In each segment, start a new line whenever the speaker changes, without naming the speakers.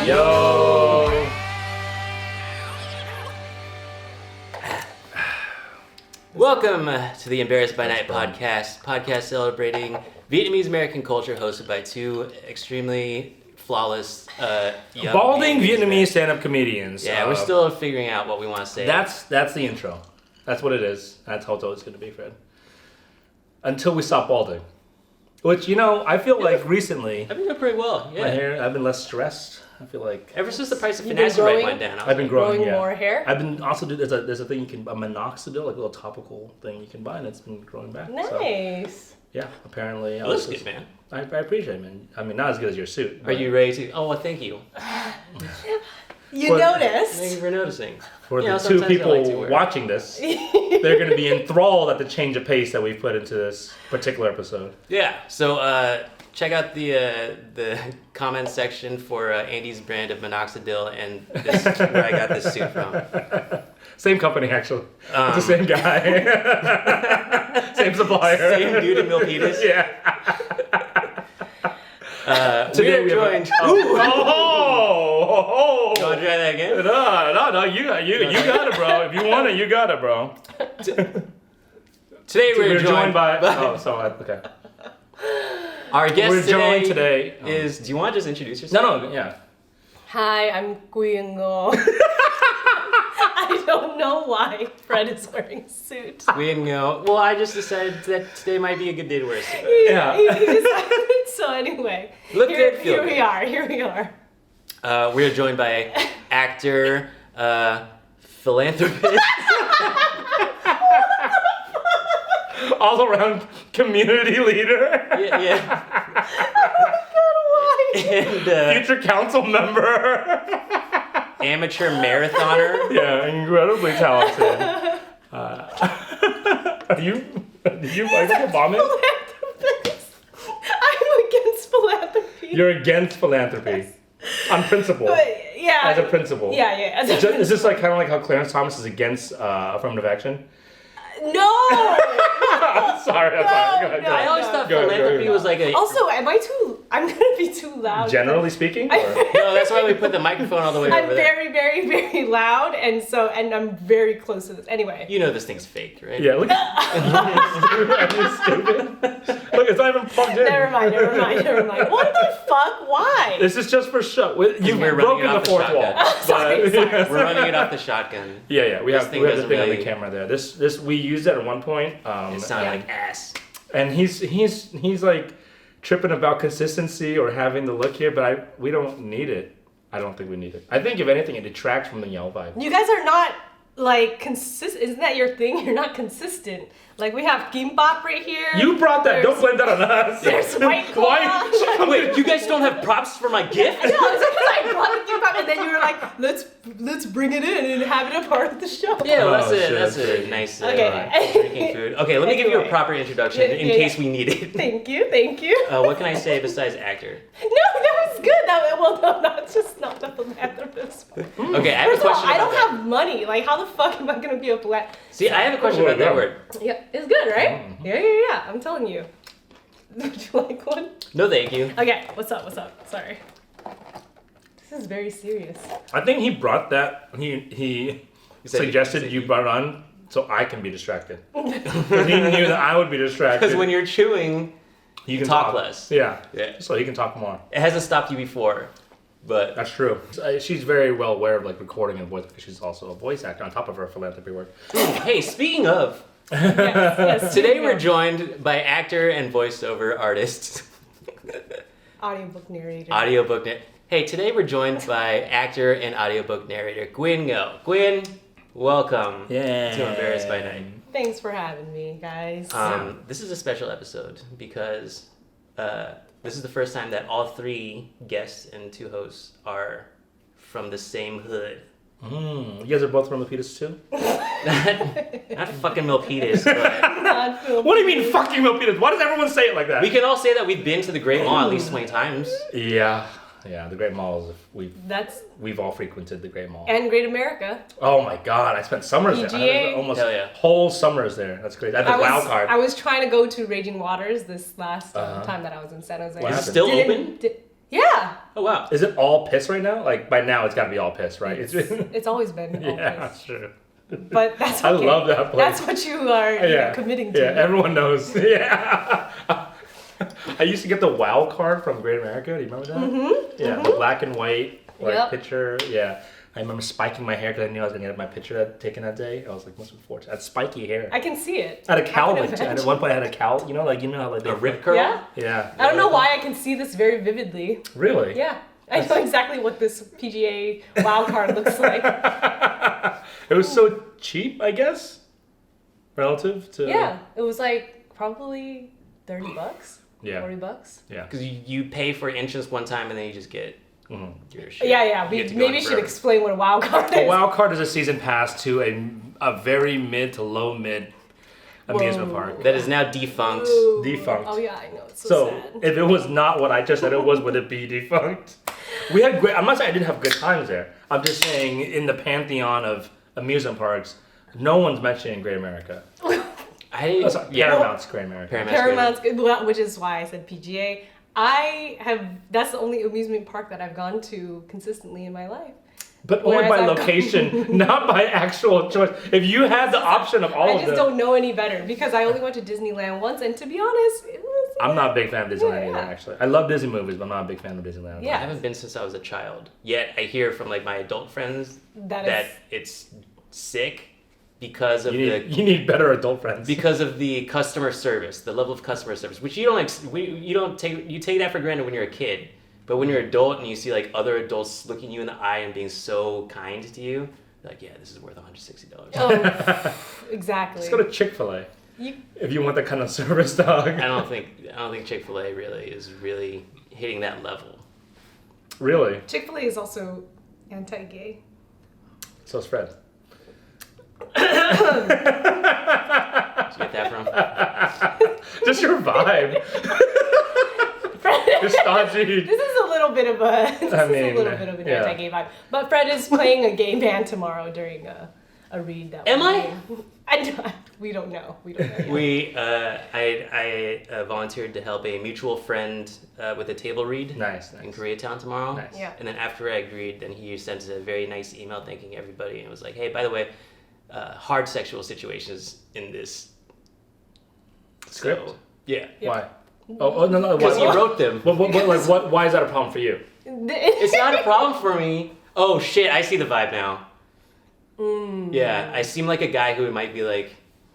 Phan.
Yo!
Welcome to the Embarrassed by Night podcast celebrating Vietnamese-American culture, hosted by two extremely flawless young
Balding Vietnamese stand-up comedians.
Yeah, we're still figuring out what we want to say.
That's the intro. That's what it is. That's how it's always going to be, Fred. Until we stop balding. Which, you know, I feel like recently...
I've been doing pretty well, yeah.
My hair, I've been less stressed. I feel like...
Ever since the price of
You've been
finasteride
growing?
went down.
I've been growing, yeah.
more hair?
I've been also... There's a thing you can... A minoxidil, like a little topical thing you can buy, and it's been growing back.
Nice.
So, yeah, apparently...
It looks good, man.
I appreciate it, man. I mean, not as good as your suit.
Are you ready to... Oh, well, thank you.
You noticed.
Thank you for noticing.
For the two
sometimes I
people
like to wear-
watching this, they're going to be enthralled at the change of pace that we've put into this particular episode.
Yeah, so check out the comments section for Andy's brand of minoxidil and this, where I got this suit from.
Same company, actually. It's the same guy. Same supplier.
Same dude in Milpitas.
Yeah.
Today we are joined...
Oh!
You want to try that again?
No, you got it, bro. If you want it, you got it, bro.
Today we're joined
by... Oh, so, okay.
Our guest
We're joined today...
is... Do you want to just introduce yourself?
No, yeah.
Hi, I'm Quyen Ngo. I don't know why Fred is wearing a suit.
Quyen Ngo. Well, I just decided that today might be a good day to wear a suit.
Yeah.
He decided. So anyway,
Look good, feel
here
good.
we are.
We're joined by actor, philanthropist,
All around community leader.
yeah,
Why?
and
Future council member.
amateur marathoner.
Yeah, incredibly talented. Did you like to vomit?
Philanthropist. I'm against philanthropy.
You're against philanthropy. On principle.
But, yeah.
As a principle.
Yeah. As a
Is this like kind of like how Clarence Thomas is against affirmative action?
No.
I'm sorry. Go ahead.
I always thought
Go ahead.
philanthropy was like a...
Also, I'm gonna be too loud.
Generally speaking? Or?
No, that's why we put the microphone all the way
I'm
over there.
very, very, very loud, and I'm very close to this. Anyway.
You know this thing's fake, right?
Yeah, look at Are you stupid? Look, it's not even plugged in.
Never mind. What the fuck? Why?
This is just for show. You've
we're
broken
running
the
off the
fourth
shotgun.
wall.
Sorry.
We're running it off the shotgun.
Yeah. We
This
have
thing
the
doesn't
thing on
really-
the camera there. This we used it at one point.
It sounded
Yeah.
like ass.
And he's like tripping about consistency or having the look here, but we don't need it. I don't think we need it. I think if anything, it detracts from the yell vibe.
You guys are not like consistent. Isn't that your thing? You're not consistent. Like we have kimbap right here.
You brought that. Don't blame that on us.
There's white claw.
Why?
Wait, you guys don't have props for my gift?
No, it's because I brought the kimbap, and then you were like, let's bring it in and have it a part of the show.
Yeah, well,
Oh, shit,
that's
that's
a
crazy.
nice
Okay.
drinking food. Okay, let me give you a
Anyway.
proper introduction in
Yeah.
case we need it.
Thank you.
What can I say besides actor?
No, that was good. No, not the philanthropist.
Okay, I have a
First of all,
question
I
about
don't
that.
have money. Like, how the fuck am I gonna be a philanthropist?
See, I have a question about that word.
Yeah, it's good, right? Yeah. I'm telling you. Would you like one?
No, thank you.
Okay, what's up? Sorry. This is very serious.
I think he brought that. He suggested you brought it on so I can be distracted. Because he knew that I would be distracted.
Because when you're chewing,
you can
talk less.
Yeah.
Yeah.
So he can talk more.
It hasn't stopped you before, but
That's true. She's very well aware of like recording and voice because she's also a voice actor on top of her philanthropy work.
hey, speaking of,
Yes.
today we're joined by actor and voiceover artist,
Audiobook narrator.
audiobook. Hey, today we're joined by actor and audiobook narrator Quyen Ngo. Quyen, welcome to Embarrassed by Night.
Thanks for having me, guys.
This is a special episode because this is the first time that all three guests and two hosts are from the same hood.
You guys are both from Lopez too?
Not fucking Milpitas, but
Not Phil.
What do you mean fucking Lopez? Why does everyone say it like that?
we can all say that we've been to the Great Mall at least 20 times.
Yeah, the Great Mall is
That's
we've all frequented the Great Mall.
and Great America.
Oh my god, I spent summers there. I
PGA?
spent almost
Hell yeah.
whole summers there. That's great. I had the wild card.
I was trying to go to Raging Waters this last time that I was in San Jose.
What
Is it
happened?
still
Didn't-
open?
Yeah.
Oh wow.
Is it all piss right now? Like by now, it's got to be all piss, right?
It's always been all
yeah,
piss.
sure.
But that's okay.
I love that place.
That's what you are committing to.
Yeah, everyone knows. Yeah. I used to get the WOW card from Great America. Do you remember that?
Mm-hmm.
Yeah, the black and white
Yep.
picture. Yeah. I remember spiking my hair because I knew I was going to get my picture taken that day. I was like, most forward. I had spiky hair.
I can see it.
I had a cowl.
I can
Like,
imagine.
at one point, I had a cowl. You know how like
A rip curl?
Yeah.
Yeah.
I don't know why I can see this very vividly.
Really?
Yeah. I know exactly what this PGA WOW card looks like.
It was so cheap, I guess, relative to.
Yeah. It was like probably $30.
Yeah.
$40.
Yeah.
Because you pay for entrance one time and then you just get
Mhm.
your shit.
Yeah.
You
We
get to go
maybe
in
should
forever.
explain what a WOW card
A
is.
WOW card is a season pass to a very mid to low mid amusement
Whoa.
park.
That is now defunct.
Ooh.
Defunct.
Oh yeah, I know. It's so,
So
sad.
if it was not what I just said it was, would it be defunct? We had great. I'm not saying I didn't have good times there. I'm just saying in the pantheon of amusement parks, no one's mentioning Great America.
I
Oh, sorry,
yeah.
Paramount's Great America.
Paramount's
Paramount's, which is why I said PGA. That's the only amusement park that I've gone to consistently in my life.
But only by
Whereas I've
location, not by actual choice. If you had the option of all
I
of
just
them,
don't know any better because I only went to Disneyland once, and to be honest, it was.
I'm not a big fan of Disneyland either.
Yeah.
Actually, I love Disney movies, but I'm not a big fan of Disneyland.
Yeah.
I haven't been since I was a child. Yet I hear from like my adult friends
That
that
is-
it's sick because of
You need better adult friends.
because of the customer service, the level of customer service, which you don't take that for granted when you're a kid, but when you're an adult and you see like other adults looking you in the eye and being so kind to you, you're like, yeah, this is worth $160.
Oh, exactly.
Let's go to Chick-fil-A
You-
if you want that kind of service, dog.
I don't think Chick-fil-A really is hitting that level.
Really?
Chick-fil-A is also anti-gay.
So is Fred.
Did you get that from?
Just your vibe. You're stodgy.
This is a little bit of an
yeah.
anti-gay vibe. But Fred is playing a gay band tomorrow during a read that.
Am
we're
I?
doing. We don't know. We don't know. Yet.
I volunteered to help a mutual friend with a table read
Nice.
in Koreatown tomorrow.
Nice.
Yeah.
And then after I agreed, then he sent a very nice email thanking everybody and was like, hey, by the way, hard sexual situations in this
Script?
So, yeah.
Why? Oh no.
Because he
What?
wrote them.
Why is that a problem for you?
It's not a problem for me. Oh shit, I see the vibe now. Yeah, I seem like a guy who might be like,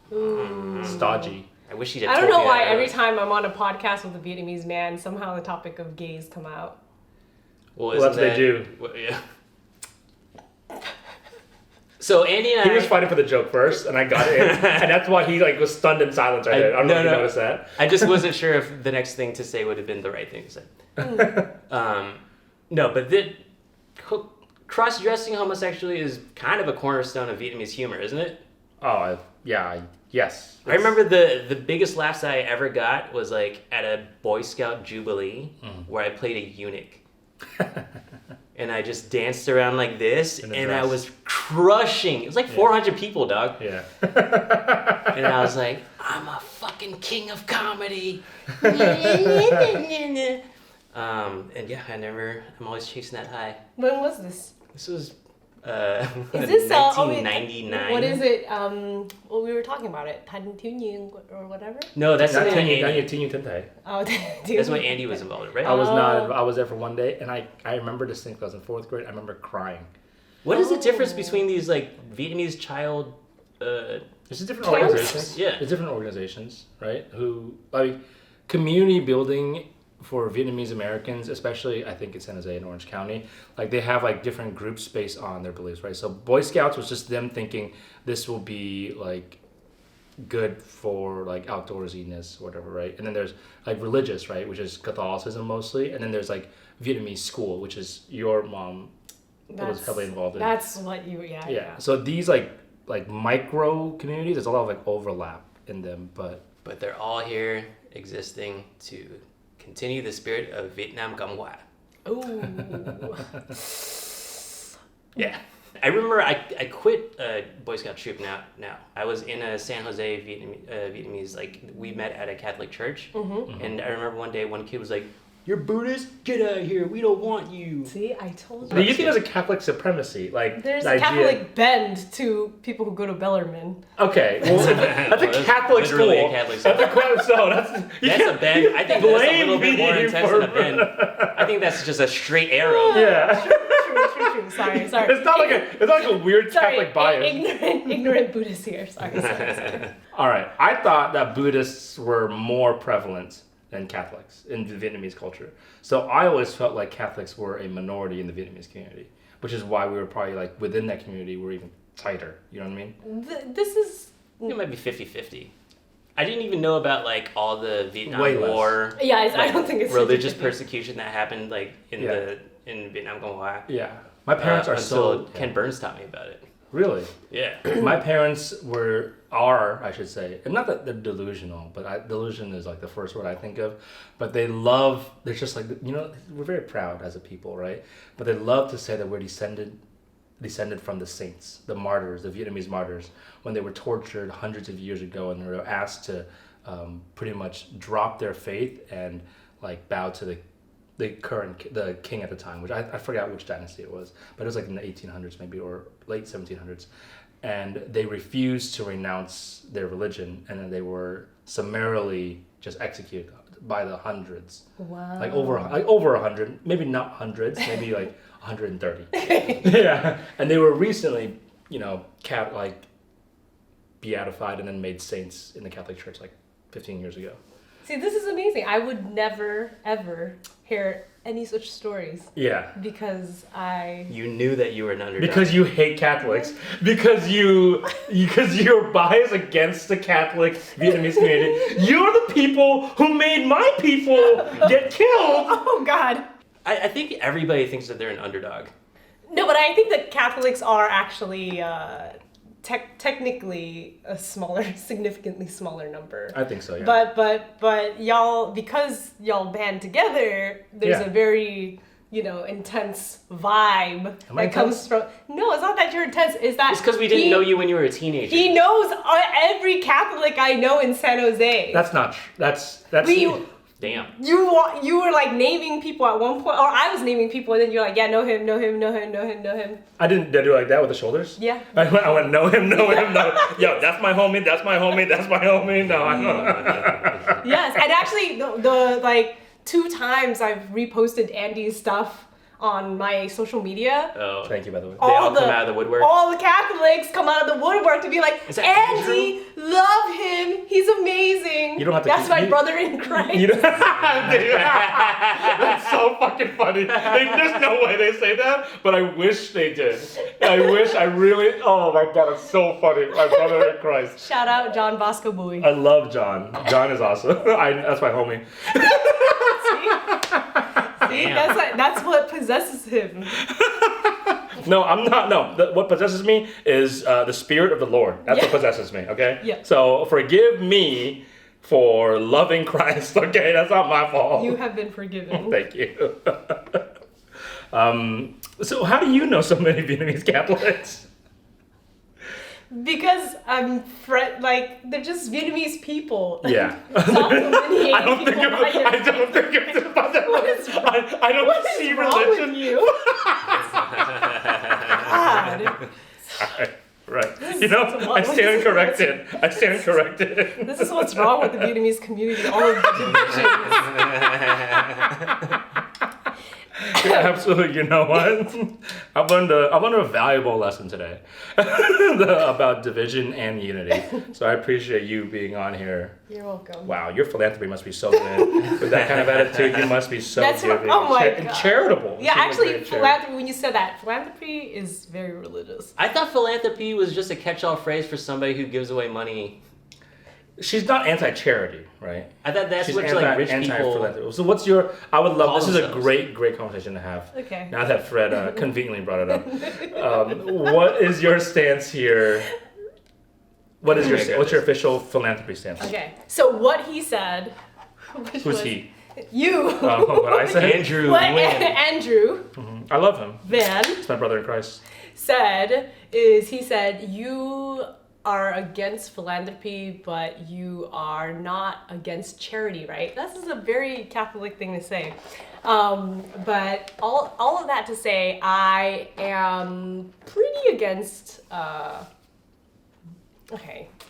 Stodgy.
I wish he'd have
I don't
told
know
me
why
that
every
earlier.
time I'm on a podcast with a Vietnamese man, somehow the topic of gays come out.
Well,
Well, that's what they do.
Yeah. So Andy and
He
I
was fighting for the joke first, and I got it, and that's why he like was stunned in silence right there. I don't know if you noticed that.
I just wasn't sure if the next thing to say would have been the right thing to say. No, but cross-dressing homosexually is kind of a cornerstone of Vietnamese humor, isn't it?
Oh yeah, yes.
I remember the biggest laughs I ever got was like at a Boy Scout Jubilee where I played a eunuch. And I just danced around like this,
In a
and
dress.
I was crushing. It was like 400 people, dog.
Yeah.
And I was like, I'm a fucking king of comedy. And yeah, I'm always chasing that high.
When was this?
This was
Is this
1999.
What is it? Well, we were talking about it. Thanh Thiếu Niên or whatever.
No, that's
Not
something that
Tin
Andy,
Tin Tin.
Oh,
that's what Andy was involved with, right?
I was not.
Oh.
I was there for one day, and I remember distinctly. I was in fourth grade. I remember crying.
What is the difference between these like Vietnamese child?
It's just different
Camps?
organizations.
Yeah.
It's different organizations, right? Who like community building for Vietnamese Americans, especially I think in San Jose and Orange County, like they have like different groups based on their beliefs, right? So Boy Scouts was just them thinking this will be like good for like outdoorsiness or whatever, right? And then there's like religious, right, which is Catholicism mostly, and then there's like Vietnamese school, which is your mom was heavily involved in.
That's what you.
Yeah. So these like micro communities, there's a lot of like overlap in them, but
They're all here existing to continue the spirit of Vietnam Cam Hoa.
Ooh.
Yeah. I remember I quit Boy Scout troop now. I was in a San Jose Vietnamese, like we met at a Catholic church. And I remember one day one kid was like, you're Buddhist? Get out of here. We don't want you.
See, I told
Do
you.
you think there's a Catholic supremacy? Like
There's
the
a
idea-
Catholic bend to people who go to Bellarmine.
Okay, well, that's a
That's
Catholic school.
literally a Catholic school.
That's a Catholic school. You
That's a
can't
bend. I think that's a
blame
little bit more
me
intense
for-
than a bend. I think that's just a straight arrow.
Yeah.
True. Sorry.
It's not like a weird Catholic bias.
Ignorant Buddhist here. Sorry.
All right. I thought that Buddhists were more prevalent than Catholics in the Vietnamese culture. So I always felt like Catholics were a minority in the Vietnamese community, which is why we were probably like within that community we're even tighter. You know what I mean?
This is.
It might be 50-50. I didn't even know about like all the Vietnam
Way less.
War.
Yeah, I don't think it's
religious
50-50.
persecution that happened like in Vietnam Gone Wild.
Yeah. My parents are
until
so
Ken Burns taught me about it.
really.
Yeah.
My parents are, I should say, and not that they're delusional, but delusion is like the first word I think of. But they're just like, we're very proud as a people, right? But they love to say that we're descended from the saints, the martyrs, the Vietnamese martyrs, when they were tortured hundreds of years ago and they were asked to pretty much drop their faith and like bow to the king at the time, which I forgot which dynasty it was, but it was like in the 1800s maybe or late 1700s, and they refused to renounce their religion, and then they were summarily just executed by the hundreds.
Wow.
Like over 100, maybe not hundreds, maybe like 130. Yeah, and they were recently, beatified and then made saints in the Catholic Church like 15 years ago.
See, this is amazing. I would never, ever hear any such stories.
Yeah.
Because
You knew that you were an underdog.
Because you hate Catholics. Because you're biased against the Catholic Vietnamese community. You're the people who made my people get killed.
Oh, God.
I think everybody thinks that they're an underdog.
No, but I think that Catholics are actually technically a significantly smaller number.
I think so, yeah.
But y'all, because y'all band together, there's
Yeah.
a very, intense vibe
Am I
that comes from. No, it's not that you're intense. It's that
It's because we didn't know you when you were a teenager.
He knows every Catholic I know in San Jose.
That's not true. That's
Damn.
You were like naming people at one point, or I was naming people, and then you're like, yeah, know him.
I didn't do it like that with the shoulders.
Yeah.
I went know him. No. Yo, that's my homie. No, I know.
Yes, and actually, the like 2 times I've reposted Andy's stuff on my social media.
Oh.
Thank you, by the way.
They all come out of the woodwork?
All the Catholics come out of the woodwork to be like,
Is that
Andy, love him. He's amazing.
You don't have to
That's
keep-
my
you-
brother in Christ.
You know, that's so fucking funny. There's no way they say that, but I wish they did. Oh my God, it's so funny. My brother in Christ.
Shout out John Bosco Bowie.
I love John. John is awesome. That's my homie.
See, that's what possesses him.
No, I'm not. No, what possesses me is the spirit of the Lord. That's what possesses me. Okay.
Yeah.
So forgive me for loving Christ. Okay, that's not my fault.
You have been forgiven.
Thank you. So how do you know so many Vietnamese Catholics?
Because they're just Vietnamese people.
Yeah.
It's not so many
I don't think
people
of it that
What
way.
is wrong?
I don't
What
see
is wrong
religion.
with you? God.
Right.
what-
I stand corrected.
This is what's wrong with the Vietnamese community. All of the divisions.
Yeah, absolutely. You know what? I learned a valuable lesson today about division and unity. So I appreciate you being on here.
You're welcome.
Wow, your philanthropy must be so good. With that kind of attitude, you must be so giving.
Oh my
and
God.
charitable.
Yeah,
You seem like
actually,
very charitable.
philanthropy, when you said that, philanthropy is very religious.
I thought philanthropy was just a catch-all phrase for somebody who gives away money.
She's not anti-charity, right?
I thought that's
She's
what like rich people.
anti-philanthropy. So what's your? I would love.
Call
This is a
themselves.
great conversation to have.
Okay.
Now that Fred conveniently brought it up, what is your stance here? What is your? What's your official philanthropy stance?
Okay, so what he said. Which
Who's
was
he?
You.
What I said?
Andrew
What
Nguyen.
Andrew
I love him.
Van
He's my brother in Christ.
said is he said you are against philanthropy, but you are not against charity, right? This is a very Catholic thing to say. But all of that to say, I am pretty against,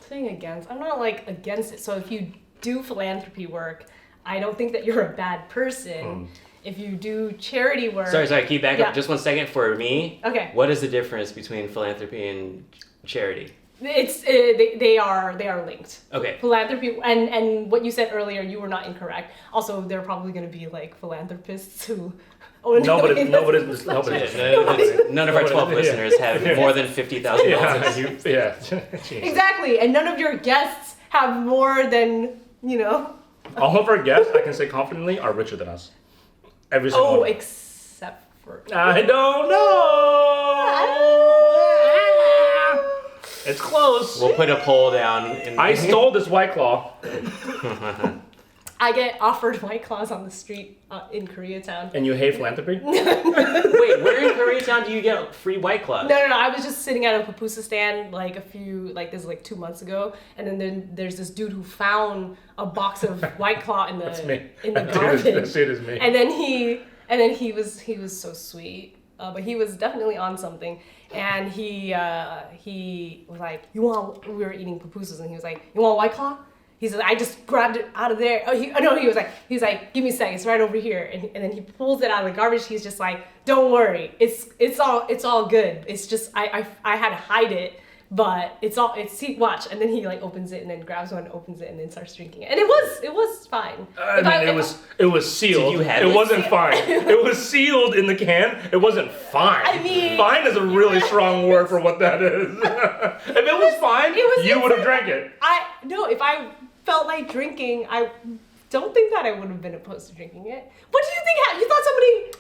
saying against, I'm not like against it. So if you do philanthropy work, I don't think that you're a bad person. If you do charity work...
Sorry, can you back up just 1 second for me?
Okay.
What is the difference between philanthropy and charity?
It's they are linked.
Okay.
Philanthropy and what you said earlier, you were not incorrect. Also, there are probably going to be like philanthropists who.
Nobody.
None of our 12 listeners have more than $50,000.
Yeah.
Exactly, and none of your guests have more than
All of our guests, I can say confidently, are richer than us. Every single one.
Except for.
I don't know. It's close.
We'll put a poll down.
I stole this White Claw.
I get offered White Claws on the street in Koreatown.
And you hate philanthropy?
Wait, where in Koreatown do you get free White Claws?
No. I was just sitting at a pupusa stand this is like 2 months ago, and then there's this dude who found a box of White Claw in the garbage.
That dude is me.
And then he was so sweet, but he was definitely on something. And he was like, we were eating pupusas, and he was like, you want White Claw? He said, I just grabbed it out of there. He was like, give me a sec, it's right over here. And then he pulls it out of the garbage. He's just like, don't worry, it's all good. It's just I had to hide it, but watch. And then he like opens it and then grabs one, opens it, and then starts drinking it. And it was fine.
It was sealed.
Did you have
it?
It
wasn't fine. It was sealed in the can. It wasn't fine.
I mean,
fine is a really strong word for what that is. If it was fine, you would have drank it.
If I felt like drinking, I don't think that I would have been opposed to drinking it. What do you think? You thought somebody?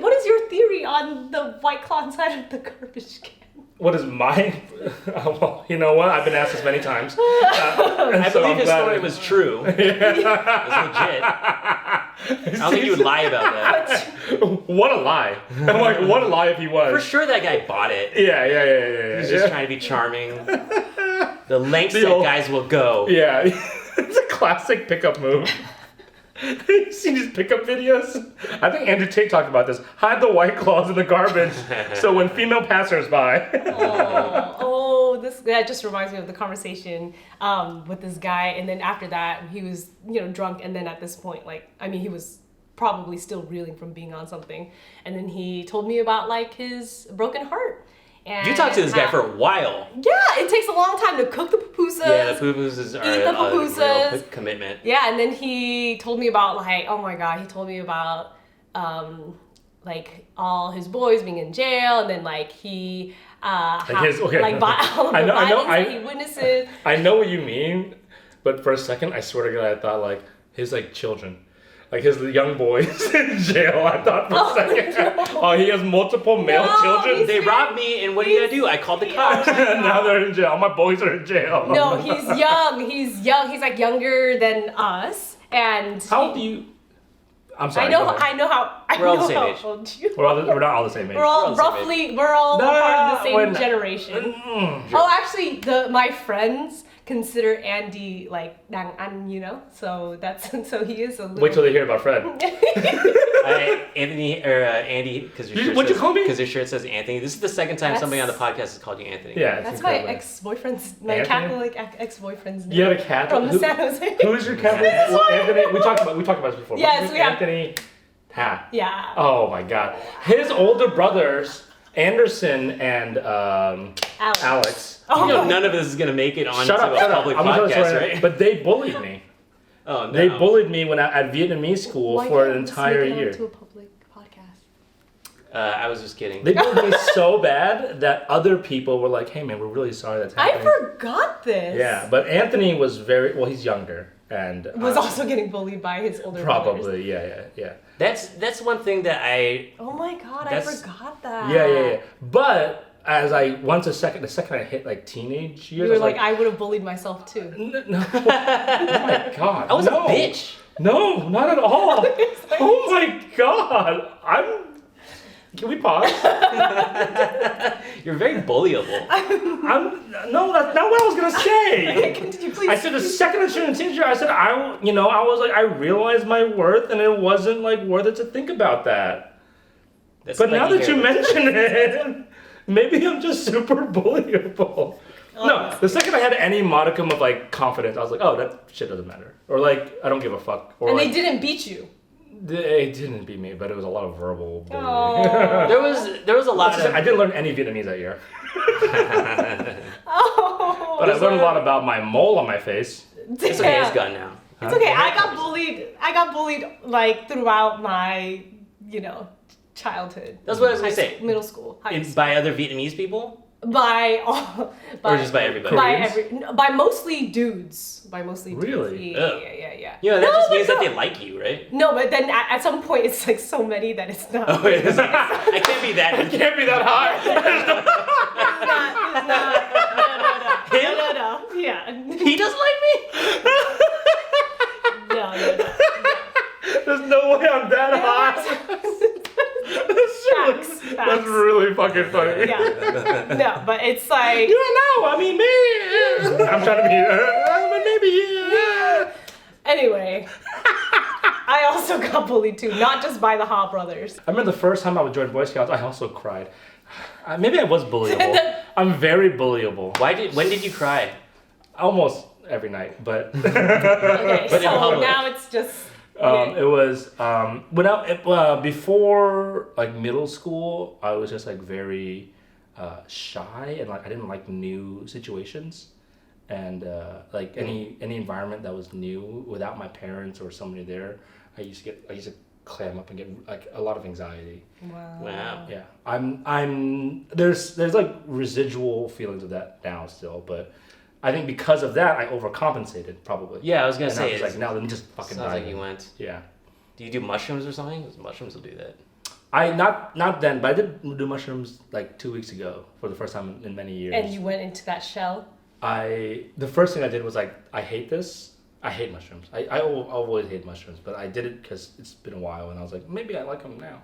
What is your theory on the White Claw inside of the garbage can?
What is mine? Well, you know what? I've been asked this many times.
I believe his story was true. It was legit. I don't think you would lie about that.
What a lie. I'm like, what a lie if he was.
For sure that guy bought it.
Yeah.
He's just trying to be charming. The lengths that guys will go.
Yeah. It's a classic pickup move. You seen his pickup videos? I think Andrew Tate talked about this. Hide the White Claws in the garbage so when female passers-by.
That just reminds me of the conversation with this guy. And then after that, he was, drunk. And then at this point, he was probably still reeling from being on something. And then he told me about his broken heart. And
you talked to this guy for a while.
Yeah, it takes a long time to cook the pupusas.
Yeah, the pupusas are a real commitment.
Yeah, and then he told me about he told me about all his boys being in jail, and then he violence that he witnesses.
I know what you mean, but for a second, I swear to God, I thought his children. His young boys in jail, I thought for a second. No. Oh, he has multiple male children?
They robbed me, and what do you gotta do? I called the cops.
Now they're in jail. My boys are in jail.
No, he's young. He's younger than us. And
how old do you... I'm sorry.
I know how
We're all the same age.
We're not all the same age.
We're all part of the same generation. Oh, actually, my friends consider Andy Nang An, so he is a little...
Wait till they hear about Fred.
Andy, because
what'd you call me?
Because your shirt says Anthony. This is the second time somebody on the podcast has called you Anthony.
Yeah,
that's my ex-boyfriend's, Catholic ex-boyfriend's name.
You had a cat
from San Jose.
Who is your Catholic? Anthony. We talked about this before.
Yes, we have.
Anthony. Ha.
Yeah.
Oh my God. His older brothers, Anderson and Alex.
Oh,
none of this is gonna make it onto a public podcast, right?
But they bullied me.
Oh no.
They bullied me when at Vietnamese school for an entire year.
To a public podcast?
I was just kidding.
They bullied me so bad that other people were like, "Hey man, we're really sorry that's happening."
I forgot this.
Yeah, but Anthony was he's younger and
was also getting bullied by his older
probably,
brothers.
yeah.
That's one thing that I.
Oh my God, I forgot that.
Yeah. But as the second I hit teenage years,
you were I would have bullied myself too.
No. Oh my God.
I was a bitch.
No, not at all. Oh my God. Can we pause?
You're very bullyable.
No, that's not what I was gonna say.
Continue, please.
I said the second assistant teacher, I said I was like I realized my worth, and it wasn't like worth it to think about that.
That's
But now
spiky
that you
hair.
mention it, maybe I'm just super bullyable. No, the second I had any modicum of like confidence, I was like, oh, that shit doesn't matter, or like I don't give a fuck, or
And
like,
they didn't beat you.
They didn't beat me, but it was a lot of verbal bullying.
Oh.
There was a lot of.
I didn't learn any Vietnamese that year,
Oh.
but I learned a lot about my mole on my face.
It's okay. It's gone now.
It's okay. I got bullied like throughout my, childhood.
That's what I was gonna say.
Middle school, high school.
By other Vietnamese people,
By all,
or just by everybody.
by mostly dudes. By mostly dudes.
Really?
Yeah.
You know, that
No,
just
but
means that
no.
they like you, right?
No, but then at some point it's like so many that it's not.
Oh, it is. I can't be that.
It can't be that high.
It's not.
Him?
No. Yeah.
He doesn't like me.
No.
There's no way I'm that high.
Facts.
That's really fucking funny.
Yeah. No, but it's like.
You don't know. I mean, maybe. I'm trying to be. But maybe. Yeah.
Anyway, I also got bullied too, not just by the Ha brothers.
I remember the first time I would join Boy Scouts, I also cried. Maybe I was bullyable. I'm very bullyable.
When did you cry?
Almost every night, but.
Okay,
But in
so
public.
now it's just.
It was before like middle school. I was just like very shy, and like I didn't like new situations, and like any environment that was new without my parents or somebody there, I used to clam up and get like a lot of anxiety.
Wow.
Yeah, there's like residual feelings of that now still, but I think because of that I overcompensated probably.
Yeah, I was gonna
And
say.
I was like, no, let me just fucking
Sounds
dive
like you
in.
went.
Yeah.
Do you do mushrooms or something? 'Cause mushrooms will do that.
I not then, but I did do mushrooms like 2 weeks ago for the first time in many years.
And you went into that shell.
The first thing I did was like, I hate this. I hate mushrooms. I always hate mushrooms, but I did it because it's been a while, and I was like, maybe I like them now.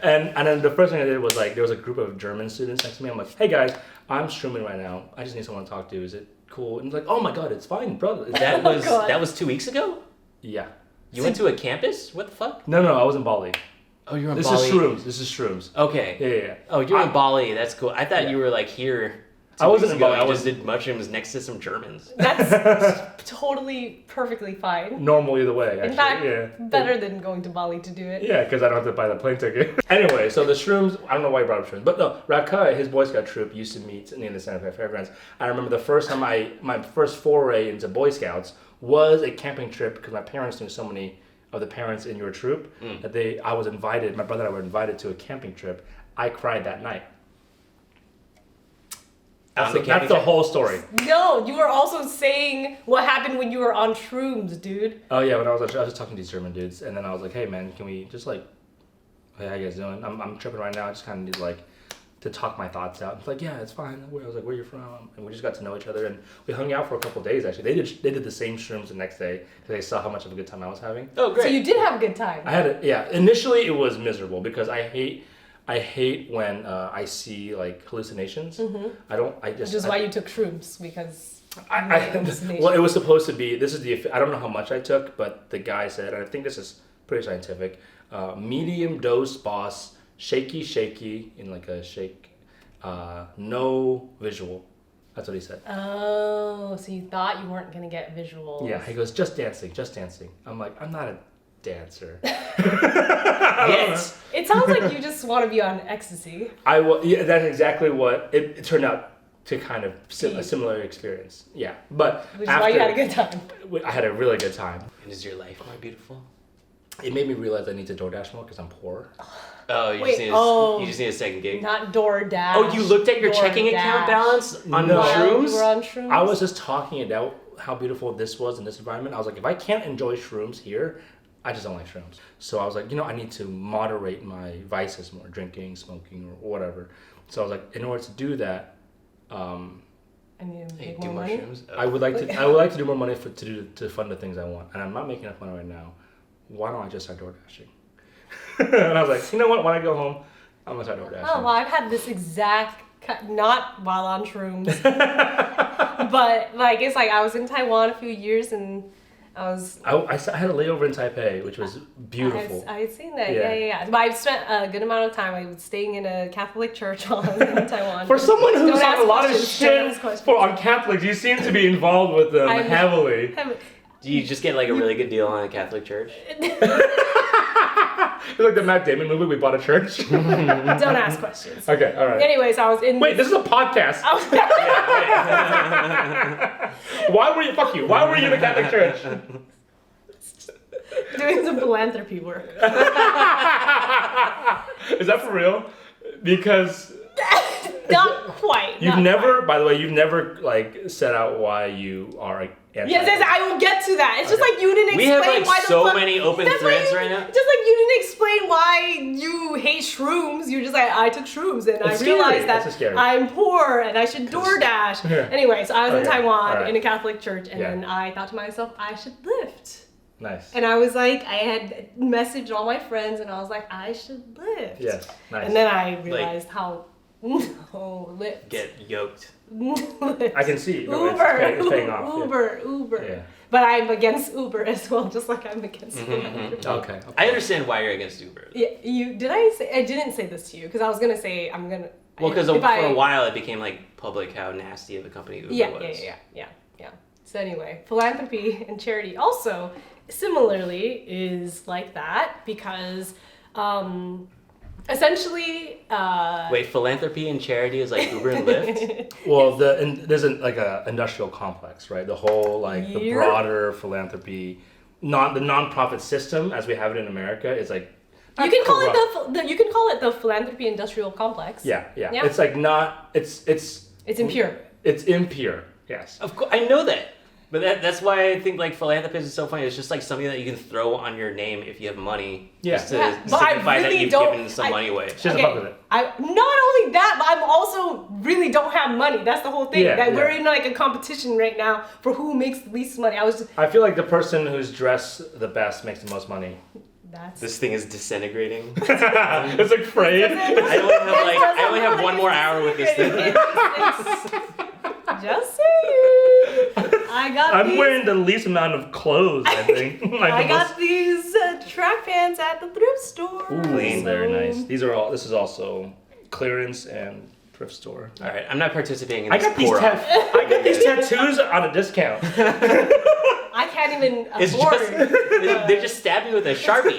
and then the first thing I did was like, there was a group of German students next to me. I'm like, hey guys, I'm shrooming right now. I just need someone to talk to. Is it cool? And like, oh my god, it's fine, brother.
That
Oh,
was
God.
that was 2 weeks ago.
Yeah.
You went to a campus? What the fuck?
No, I was in Bali.
Oh, you're in
This
Bali.
is shrooms.
Okay.
Yeah.
Oh, you're in
I-
Bali. That's cool. I thought
Yeah.
you were like here.
I wasn't in Bali.
I
I
just
was
did mushrooms next to some Germans.
That's totally perfectly fine.
normal either way, actually.
In fact,
yeah.
better than going to Bali to do it.
Yeah, because I don't have to buy the plane ticket. Anyway, so the shrooms, I don't know why you brought up shrooms, but no, Rakai, his Boy Scout troop, used to meet near the Santa Fe Fairgrounds. I remember the first time my first foray into Boy Scouts was a camping trip because my parents knew so many of the parents in your troop that I was invited, my brother and I were invited to a camping trip. I cried that night. That's the whole story.
No, you were also saying what happened when you were on shrooms, dude.
Oh yeah, when I was just talking to these German dudes, and then I was like, "Hey man, can we just like, hey, how you guys doing? I'm tripping right now. I just kind of need like to talk my thoughts out." It's like, "Yeah, it's fine." I was like, "Where you from?" And we just got to know each other, and we hung out for a couple of days. Actually, they did the same shrooms the next day because they saw how much of a good time I was having.
Oh, great.
So you did have a good time.
I had it. Yeah, initially it was miserable because I hate when I see like hallucinations. I don't. I just.
Which is why you took shrooms, because
Well, it was supposed to be. This is I don't know how much I took, but the guy said, and I think this is pretty scientific. Medium dose, boss. Shaky in like a shake. No visual. That's what he said.
Oh, so you thought you weren't gonna get visuals.
Yeah, he goes, just dancing. I'm like, I'm not a dancer.
Yes.
It sounds like you just want to be on ecstasy.
Yeah, that's exactly what it turned out to kind of a similar experience. Yeah, but
Which is why you had a good time.
I had a really good time.
And is your life more beautiful?
It made me realize I need to DoorDash more because I'm poor.
Oh, you,
Wait,
you just need a second gig.
Not DoorDash.
Oh, you looked at your checking account
DoorDash.
balance on
No.
While
shrooms?
you were on shrooms?
I was just talking it out how beautiful this was in this environment. I was like, if I can't enjoy shrooms here, I just don't like shrooms. So I was like, I need to moderate my vices more, drinking, smoking, or whatever. So I was like, in order to do that,
And you
Hey,
make
do
more money?
mushrooms? Oh.
I would like to do more money to fund the things I want, and I'm not making enough money right now. Why don't I just start door dashing? And I was like, you know what? When I go home, I'm gonna start door dashing.
Oh, well, I've had this exact not while on shrooms. But like it's like I was in Taiwan a few years and I
had a layover in Taipei, which was beautiful.
I had seen that, yeah. But I've spent a good amount of time. I was staying in a Catholic church while I was in Taiwan.
For someone who's
Don't
on
ask
a lot of
questions,
shit on Catholics, you seem to be involved with them heavily.
Do you just get like a really good deal on a Catholic church?
It's like the Matt Damon movie, We Bought a Church.
Don't ask questions.
Okay, all right.
Anyways, I was in.
Wait, this is a podcast. Why were you? Fuck you. Why were you in the Catholic Church?
Doing some philanthropy work.
Is that for real? Because
not quite.
You've never, by the way, you've never like set out why you are
Yes, I will get to that. It's just like you didn't explain
we have like
why
so many open threads right now.
Just like you didn't explain why you hate shrooms. You're just like, I took shrooms and I realized that I'm poor and I should DoorDash. Anyway, so I was in Taiwan in a Catholic church and then I thought to myself, I should lift.
Nice.
And I was like, I had messaged all my friends and I was like, I should lift.
Yes, nice.
And then I realized how lift.
Get yoked.
I can see.
Uber,
it's paying off.
Uber. Yeah. But I'm against Uber as well, just like I'm against
Okay.
I understand why you're against Uber.
Yeah, I didn't say this to you because I was gonna say I'm gonna.
Well, because for a while it became like public how nasty of a company Uber was.
Yeah. So anyway, philanthropy and charity also similarly is like that because essentially
wait, philanthropy and charity is like Uber and Lyft?
Well, there's like a industrial complex, right? The whole like the broader philanthropy, the nonprofit system as we have it in America is like
you can call it the philanthropy industrial complex.
Yeah. It's like not it's
impure.
It's impure. Yes.
Of course, I know that. But that's why I think like philanthropist is so funny. It's just like something that you can throw on your name if you have money.
Yeah.
Just to signify that you've given some money away.
She doesn't fuck with it.
Not only that, but I'm also really don't have money. That's the whole thing. We're in like a competition right now for who makes the least money.
I feel like the person who's dressed the best makes the most money.
This thing is disintegrating.
It's like frayed.
I only have one more hour with this thing.
Just saying.
I'm wearing the least amount of clothes, I think.
I got these track pants at the thrift store.
Ooh, clean, very nice. This is also clearance and thrift store.
All right, I'm not participating in this.
I got these tattoos on a discount.
I can't even afford.
They just stabbed me with a Sharpie.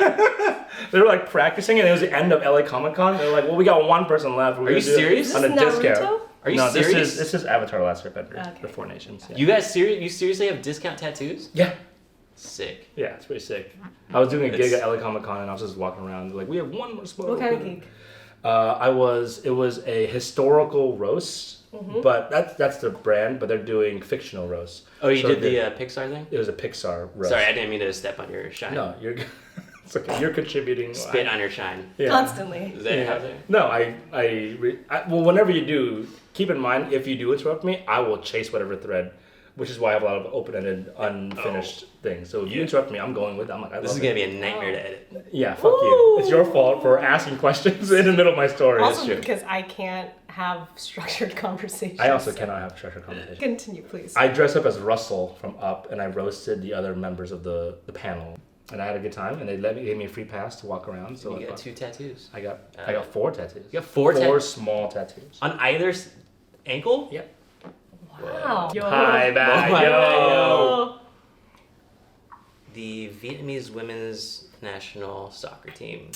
They were like practicing, and it was the end of LA Comic Con. They're like, well, we got one person left.
Are you serious?
On a discount.
Are you serious?
This is Avatar: Last Airbender, the Four Nations. Yeah.
You guys You seriously have discount tattoos?
Yeah.
Sick.
Yeah, it's pretty sick. I was doing a gig at LA Comic Con and I was just walking around like, we have one more spot.
What kind of gig?
It was a historical roast, but that's the brand, but they're doing fictional roasts.
Oh, you did the Pixar thing?
It was a Pixar roast.
Sorry, I didn't mean to step on your shine.
No, you're it's okay. You're contributing.
Spit on your shine.
Yeah.
Constantly.
Is that how they?
No, well, whenever you do, keep in mind, if you do interrupt me, I will chase whatever thread, which is why I have a lot of open-ended, unfinished things. So if you interrupt me, I'm going with it. I'm like,
this is going to be a nightmare to edit.
Yeah, fuck you. It's your fault for asking questions in the middle of my story.
Also because I can't have structured conversations.
I also cannot have structured conversations.
Continue, please.
I dressed up as Russell from Up, and I roasted the other members of the panel. And I had a good time, and they gave me a free pass to walk around. So
you got 2 tattoos.
I got 4 tattoos.
You got 4 tattoos?
4 small tattoos.
On either ankle?
Yep.
Wow.
Yo. Hi, bye, yo.
The Vietnamese women's national soccer team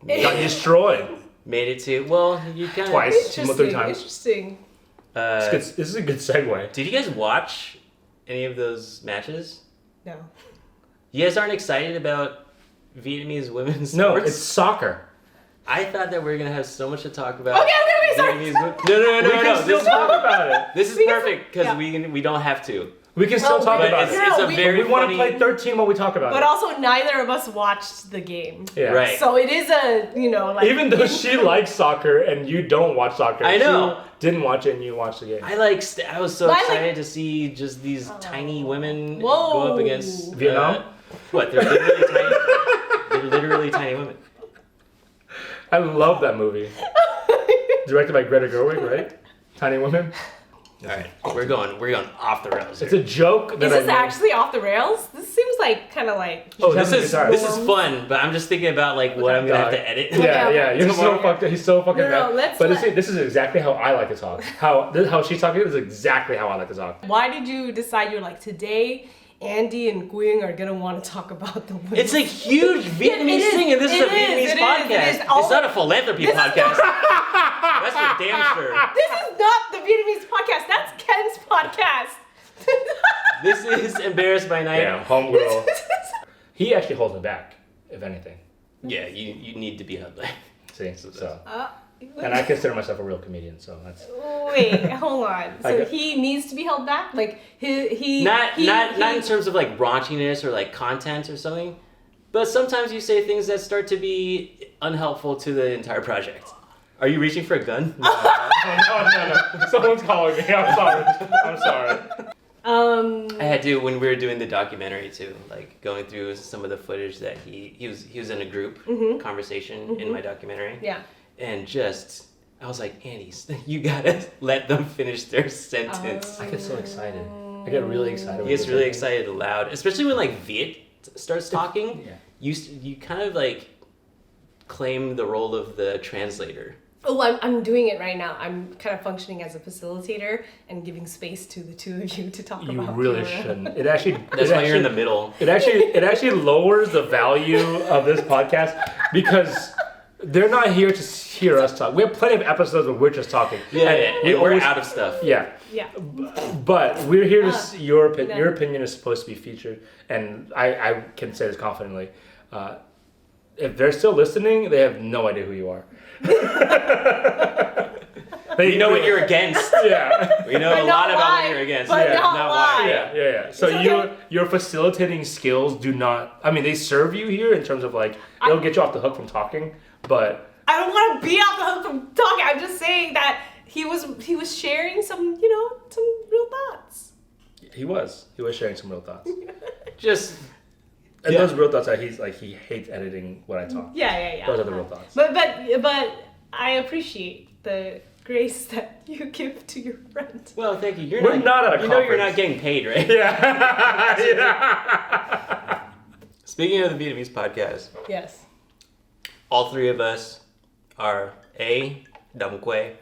got destroyed.
Made it to, well, you kind of...
Twice, 2 or 3 times.
Interesting.
This is a good segue.
Did you guys watch any of those matches?
No.
You guys aren't excited about Vietnamese women's sports?
No, it's soccer.
I thought that we were going to have so much to talk about.
Okay, sorry.
No. We can
still talk about it.
This is perfect because we don't have to.
We can still talk about it.
It's a very
we want to play 13 while we talk about it.
But also, neither of us watched the game.
Yeah.
Right.
So it is a, like...
Even though she likes soccer and you don't watch soccer.
I know.
She didn't watch it and you watched the game.
I was so excited to see just these tiny women go up against...
Vietnam?
What? They're literally tiny. They're literally tiny women.
I love that movie. Directed by Greta Gerwig, right? Tiny Women.
All right, we're going off the rails.
It's a joke.
Is this actually off the rails? This seems like kind of like.
Oh,
this is fun, but I'm just thinking about like what I'm gonna have to edit.
Yeah. You're so fucked. He's so fucking bad. But this is exactly how I like to talk. How she's talking is exactly how I like to talk.
Why did you decide you're like today? Andy and Quyen are gonna want to talk about the women.
It's a huge Vietnamese thing, and this is a Vietnamese podcast. It's not a philanthropy podcast. That's for damn sure.
This is not the Vietnamese podcast. That's Ken's podcast.
This is Embarrassed by Night.
Yeah, homegirl. He actually holds me back, if anything.
Yeah, you need to be held back.
See, so. And I consider myself a real comedian, so that's.
Wait, hold on. So he needs to be held back, like
not in terms of like raunchiness or like content or something, but sometimes you say things that start to be unhelpful to the entire project. Are you reaching for a gun?
No. Someone's calling me. I'm sorry.
I had to when we were doing the documentary too, like going through some of the footage that he was in a group conversation in my documentary.
Yeah.
And I was like, Andy, you gotta let them finish their sentence.
I get so excited. I get really excited.
He gets really excited aloud, especially when like Viet starts talking.
Yeah.
You kind of like claim the role of the translator.
Oh, I'm doing it right now. I'm kind of functioning as a facilitator and giving space to the two of you to talk about.
You really shouldn't. It actually.
That's why you're in the middle.
It actually lowers the value of this podcast because they're not here to hear us talk. We have plenty of episodes where we're just talking.
Yeah, we're out of stuff.
Yeah.
But we're here to see your opinion. Your opinion is supposed to be featured, and I can say this confidently. If they're still listening, they have no idea who you are.
We know what you're against.
Yeah.
We know a lot about what you're against.
But not why.
Yeah. So your facilitating skills do not. I mean, they serve you here in terms of like they'll get you off the hook from talking, but.
I don't want to be off the hook from talking. I'm just saying that he was sharing some real thoughts.
He was sharing some real thoughts.
And
those real thoughts are he hates editing when I talk.
Yeah.
Those are the real thoughts.
But I appreciate the grace that you give to your friend.
Well, thank you.
We're not at a
You
conference.
know you're not getting paid, right?
Yeah.
Speaking of the Vietnamese podcast.
Yes.
All three of us are A, Dam Quay,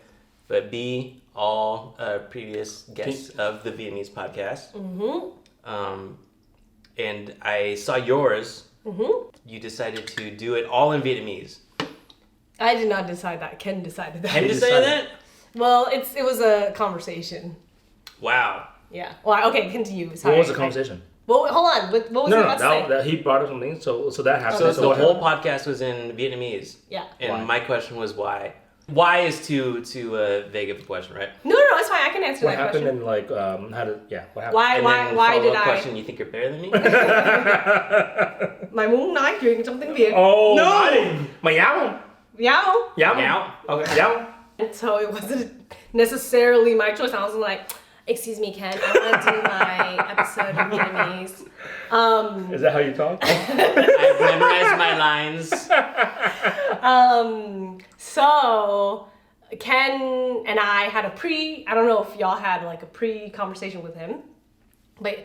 but B, all previous guests of the Vietnamese podcast. Mm-hmm. And I saw yours. Mm-hmm. You decided to do it all in Vietnamese.
I did not decide that. Ken decided that.
Ken decided that?
Well, it was a conversation.
Wow.
Yeah. Well, okay, continue. Sorry.
What was the conversation?
Well, hold on. What was he about to say?
He brought up something, so that happened.
So the whole podcast was in Vietnamese.
Yeah.
And my question was why? Why is too vague of a question, right?
No, it's fine. I can answer that question.
What happened and what happened?
Why did I?
Question, you think you're better than me?
Mày muốn nói chuyện trong tiếng Việt?
Oh,
no!
Mày giáo?
Yao.
Okay, yao.
And so it wasn't necessarily my choice. I was like, excuse me, Ken, I want to do my episode in Vietnamese.
Is that how you talk?
I've memorized my lines.
So Ken and I had I don't know if y'all had like a pre-conversation with him, but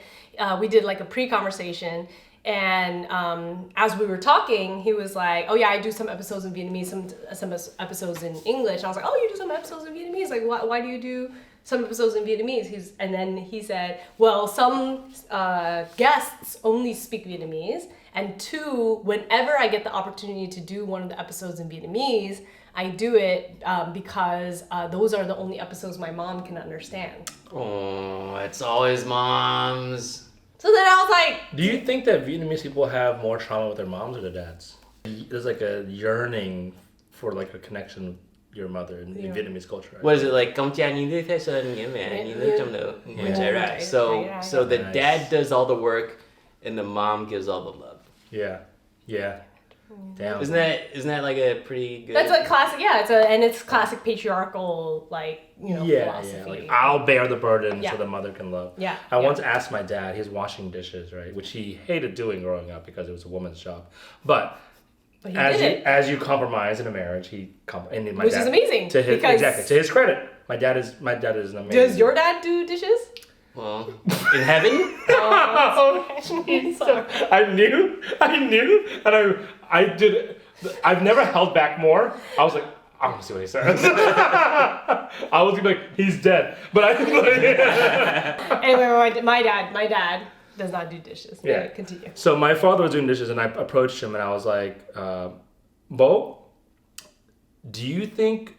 we did like a pre-conversation. And as we were talking, he was like, oh yeah, I do some episodes in Vietnamese, some episodes in English. And I was like, oh, you do some episodes in Vietnamese? Like, why do you do some episodes in Vietnamese? And then he said, well, some guests only speak Vietnamese. And two, whenever I get the opportunity to do one of the episodes in Vietnamese, I do it because those are the only episodes my mom can understand.
Oh, it's always moms.
So then I was like...
Do you think that Vietnamese people have more trauma with their moms or their dads? There's like a yearning for like a connection with your mother in Vietnamese culture. Right?
What is it like? Công cha như thế thế sơn nghĩa mẹ như nước trong nửa. Right. So the dad does all the work and the mom gives all the love.
Yeah. Damn.
Isn't that like a pretty good?
That's a classic. Yeah, it's classic patriarchal philosophy.
Yeah. Like, I'll bear the burden so the mother can love.
Yeah.
I once asked my dad. He's washing dishes, right, which he hated doing growing up because it was a woman's job. But
But he did it.
As you compromise in a marriage, and my
Which
dad,
is amazing.
Exactly. To his credit, my dad is an amazing.
Does your dad do dishes?
Well, in heaven?
Oh, sorry.
I knew, and I did. I've never held back more. I was like, I'm gonna see what he says. I was gonna be like, he's dead, but I.
Anyway, my dad does not do dishes. Yeah, continue.
So my father was doing dishes, and I approached him, and I was like, Bo, do you think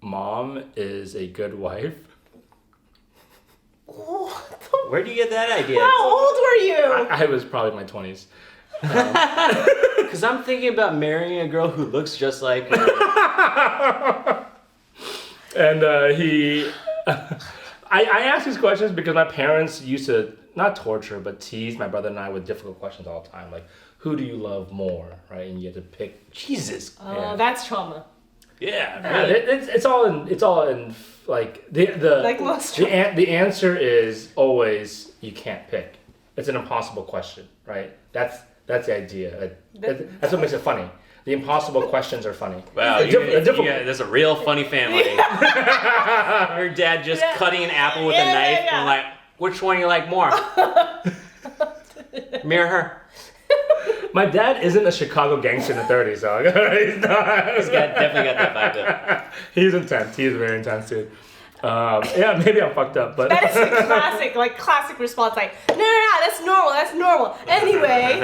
Mom is a good wife?
Where do you get that idea?
How old were you?
I was probably in my 20s.
Because I'm thinking about marrying a girl who looks just like her.
And I asked these questions because my parents used to not torture, but tease my brother and I with difficult questions all the time. Like, who do you love more, right? And you have to pick.
Jesus.
Oh, that's trauma.
Yeah.
Yeah, it's all in like the
Like most
the answer is always you can't pick. It's an impossible question, right? That's the idea. That's what makes it funny. The impossible questions are funny.
Wow, that's a real funny family. Your dad just cutting an apple with a knife and like, which one you like more? Mirror her.
My dad isn't a Chicago gangster in the 30s, so he's not.
Definitely got that vibe though.
He's intense. He's very intense too. Yeah, maybe I'm fucked up, but
that is the classic response. Like, no, that's normal. Anyway,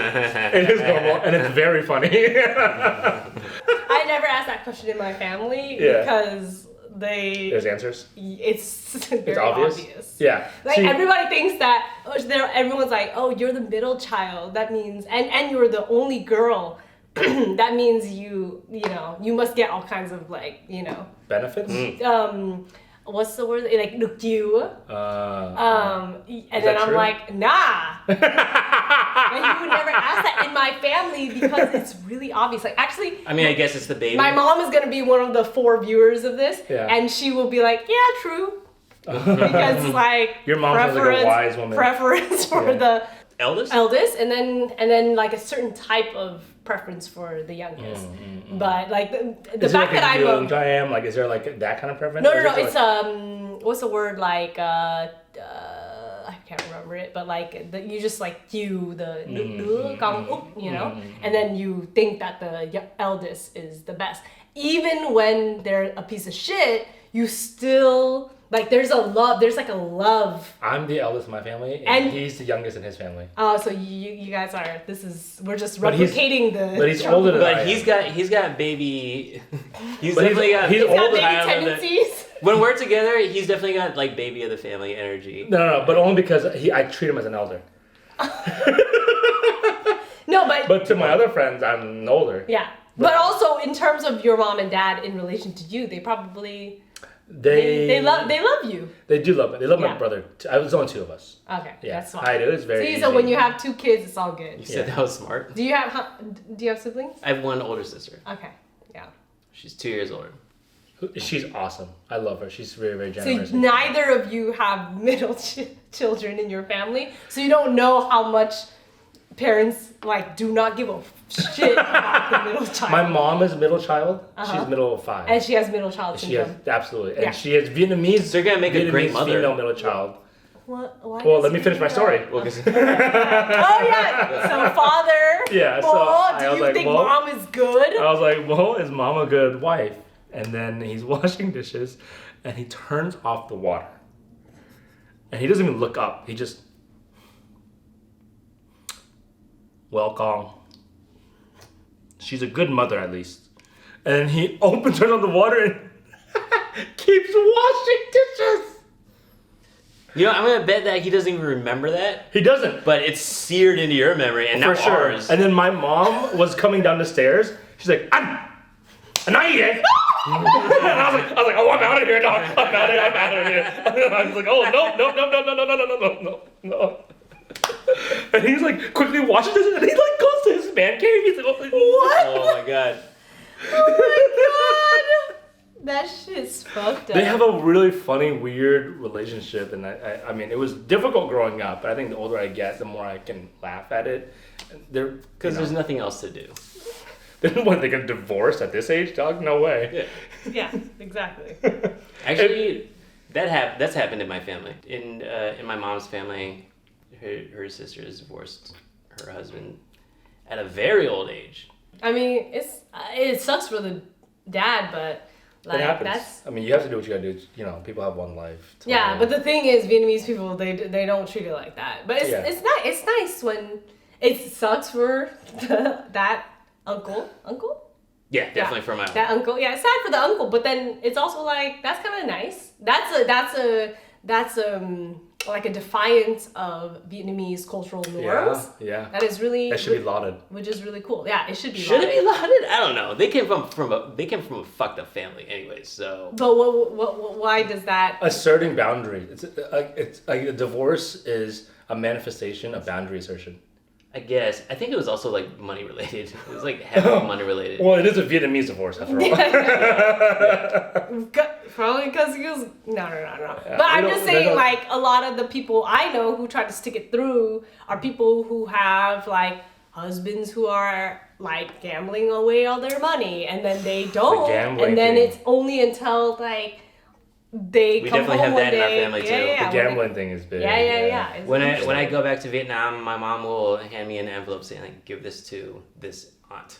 it is normal, and it's very funny.
I never asked that question in my family because
there's answers.
It's very
obvious. Yeah.
Like everybody thinks that everyone's like, oh, you're the middle child. That means and you're the only girl. That means you must get all kinds of
benefits.
What's the word? Like look you. And then I'm
true?
like, nah. And you would never ask that in my family because it's really obvious. Like actually,
I mean, I guess it's the baby.
my mom is gonna be one of the 4 viewers of this, and she will be like, yeah, true. Because like
your mom sounds like a wise woman.
Preference for the
eldest,
and then like a certain type of preference for the youngest. But like the fact that I'm
I am like, is there like that kind of preference?
No. It's what's the word like I can't remember it, but like you just like and then you think that the eldest is the best, even when they're a piece of shit. You still like there's a love.
I'm the eldest in my family, and he's the youngest in his family.
Oh, so you guys are. We're just replicating
But he's older than I am.
But he's got baby. He's
got
baby
tendencies.
When we're together, he's definitely got like baby of the family energy.
No, but only because I treat him as an elder.
No,
but to my other friends, I'm older.
Yeah, but also in terms of your mom and dad in relation to you, they probably. They love you.
They do love me. They love my brother. There's only 2 of us.
Okay, that's fine.
I do. It's very easy.
So when you have 2 kids, it's all good.
You said that was smart.
Do you have siblings?
I have one older sister.
Okay, yeah.
She's 2 years older.
She's awesome. I love her. She's very, very generous.
So neither of you have middle children in your family, so you don't know how much parents like do not give a shit about the middle child.
My mom is a middle child. She's middle of 5.
And she has middle child syndrome.
Absolutely. And she is Vietnamese.
They're gonna make a great mother.
Female middle child.
What?
Well, let me finish my story.
Oh yeah. So father.
Yeah.
Do you think mom is good?
I was like, well, is mom a good wife? And then he's washing dishes, and he turns off the water. And he doesn't even look up. He just. Welcome. She's a good mother, at least. And then he turns on the water and keeps washing dishes.
You know, I'm gonna bet that he doesn't even remember that.
He doesn't.
But it's seared into your memory, and not ours.
And then my mom was coming down the stairs. She's like, I'm not eating. And I was like, oh, I'm out of here, dog. I'm out of here. I was like, oh, no. And he's like quickly washes this, and he like goes to his man cave. He's like,
what?
Oh my god.
Oh my god. That shit's fucked up.
They have a really funny, weird relationship, and I mean, it was difficult growing up, but I think the older I get, the more I can laugh at it.
Because there's nothing else to do.
Then what, they get divorced at this age, dog? No way.
Yeah, exactly.
Actually, that's happened in my family. In my mom's family, her sister has divorced her husband at a very old age.
I mean, it sucks for the dad, but like
It happens.
that's
I mean, you have to do what you gotta do. You know, people have one life.
yeah. But the thing is, Vietnamese people they don't treat it like that. But
Yeah.
it's nice when it sucks for that uncle.
Yeah, definitely for my
That uncle, yeah, it's sad for the uncle, but then it's also like that's kind of nice. That's like a defiance of Vietnamese cultural norms.
Yeah.
That is really
That should be lauded.
which is really cool. Yeah, it should be.
Should
lauded.
it be lauded? I don't know. They came from a fucked up family, anyways. So.
But why does that?
Asserting boundary. It's like a divorce is a manifestation of boundary assertion.
I guess. I think it was also like money related. It was like heavily money related.
Well, it is a Vietnamese divorce after all.
Probably because he was no.
Yeah,
But I'm
we
just
don't-
saying,
they don't-
like a lot of the people I know who try to stick it through are people who have like husbands who are like gambling away all their money, and then they don't,
gambling
and then
thing.
it's only until like they
We
come
definitely
home
have
one
that in our
day.
family, too.
Yeah,
The gambling thing is big.
Yeah. It's
When
interesting.
I go back to Vietnam, my mom will hand me an envelope saying like, "Give this to this aunt,"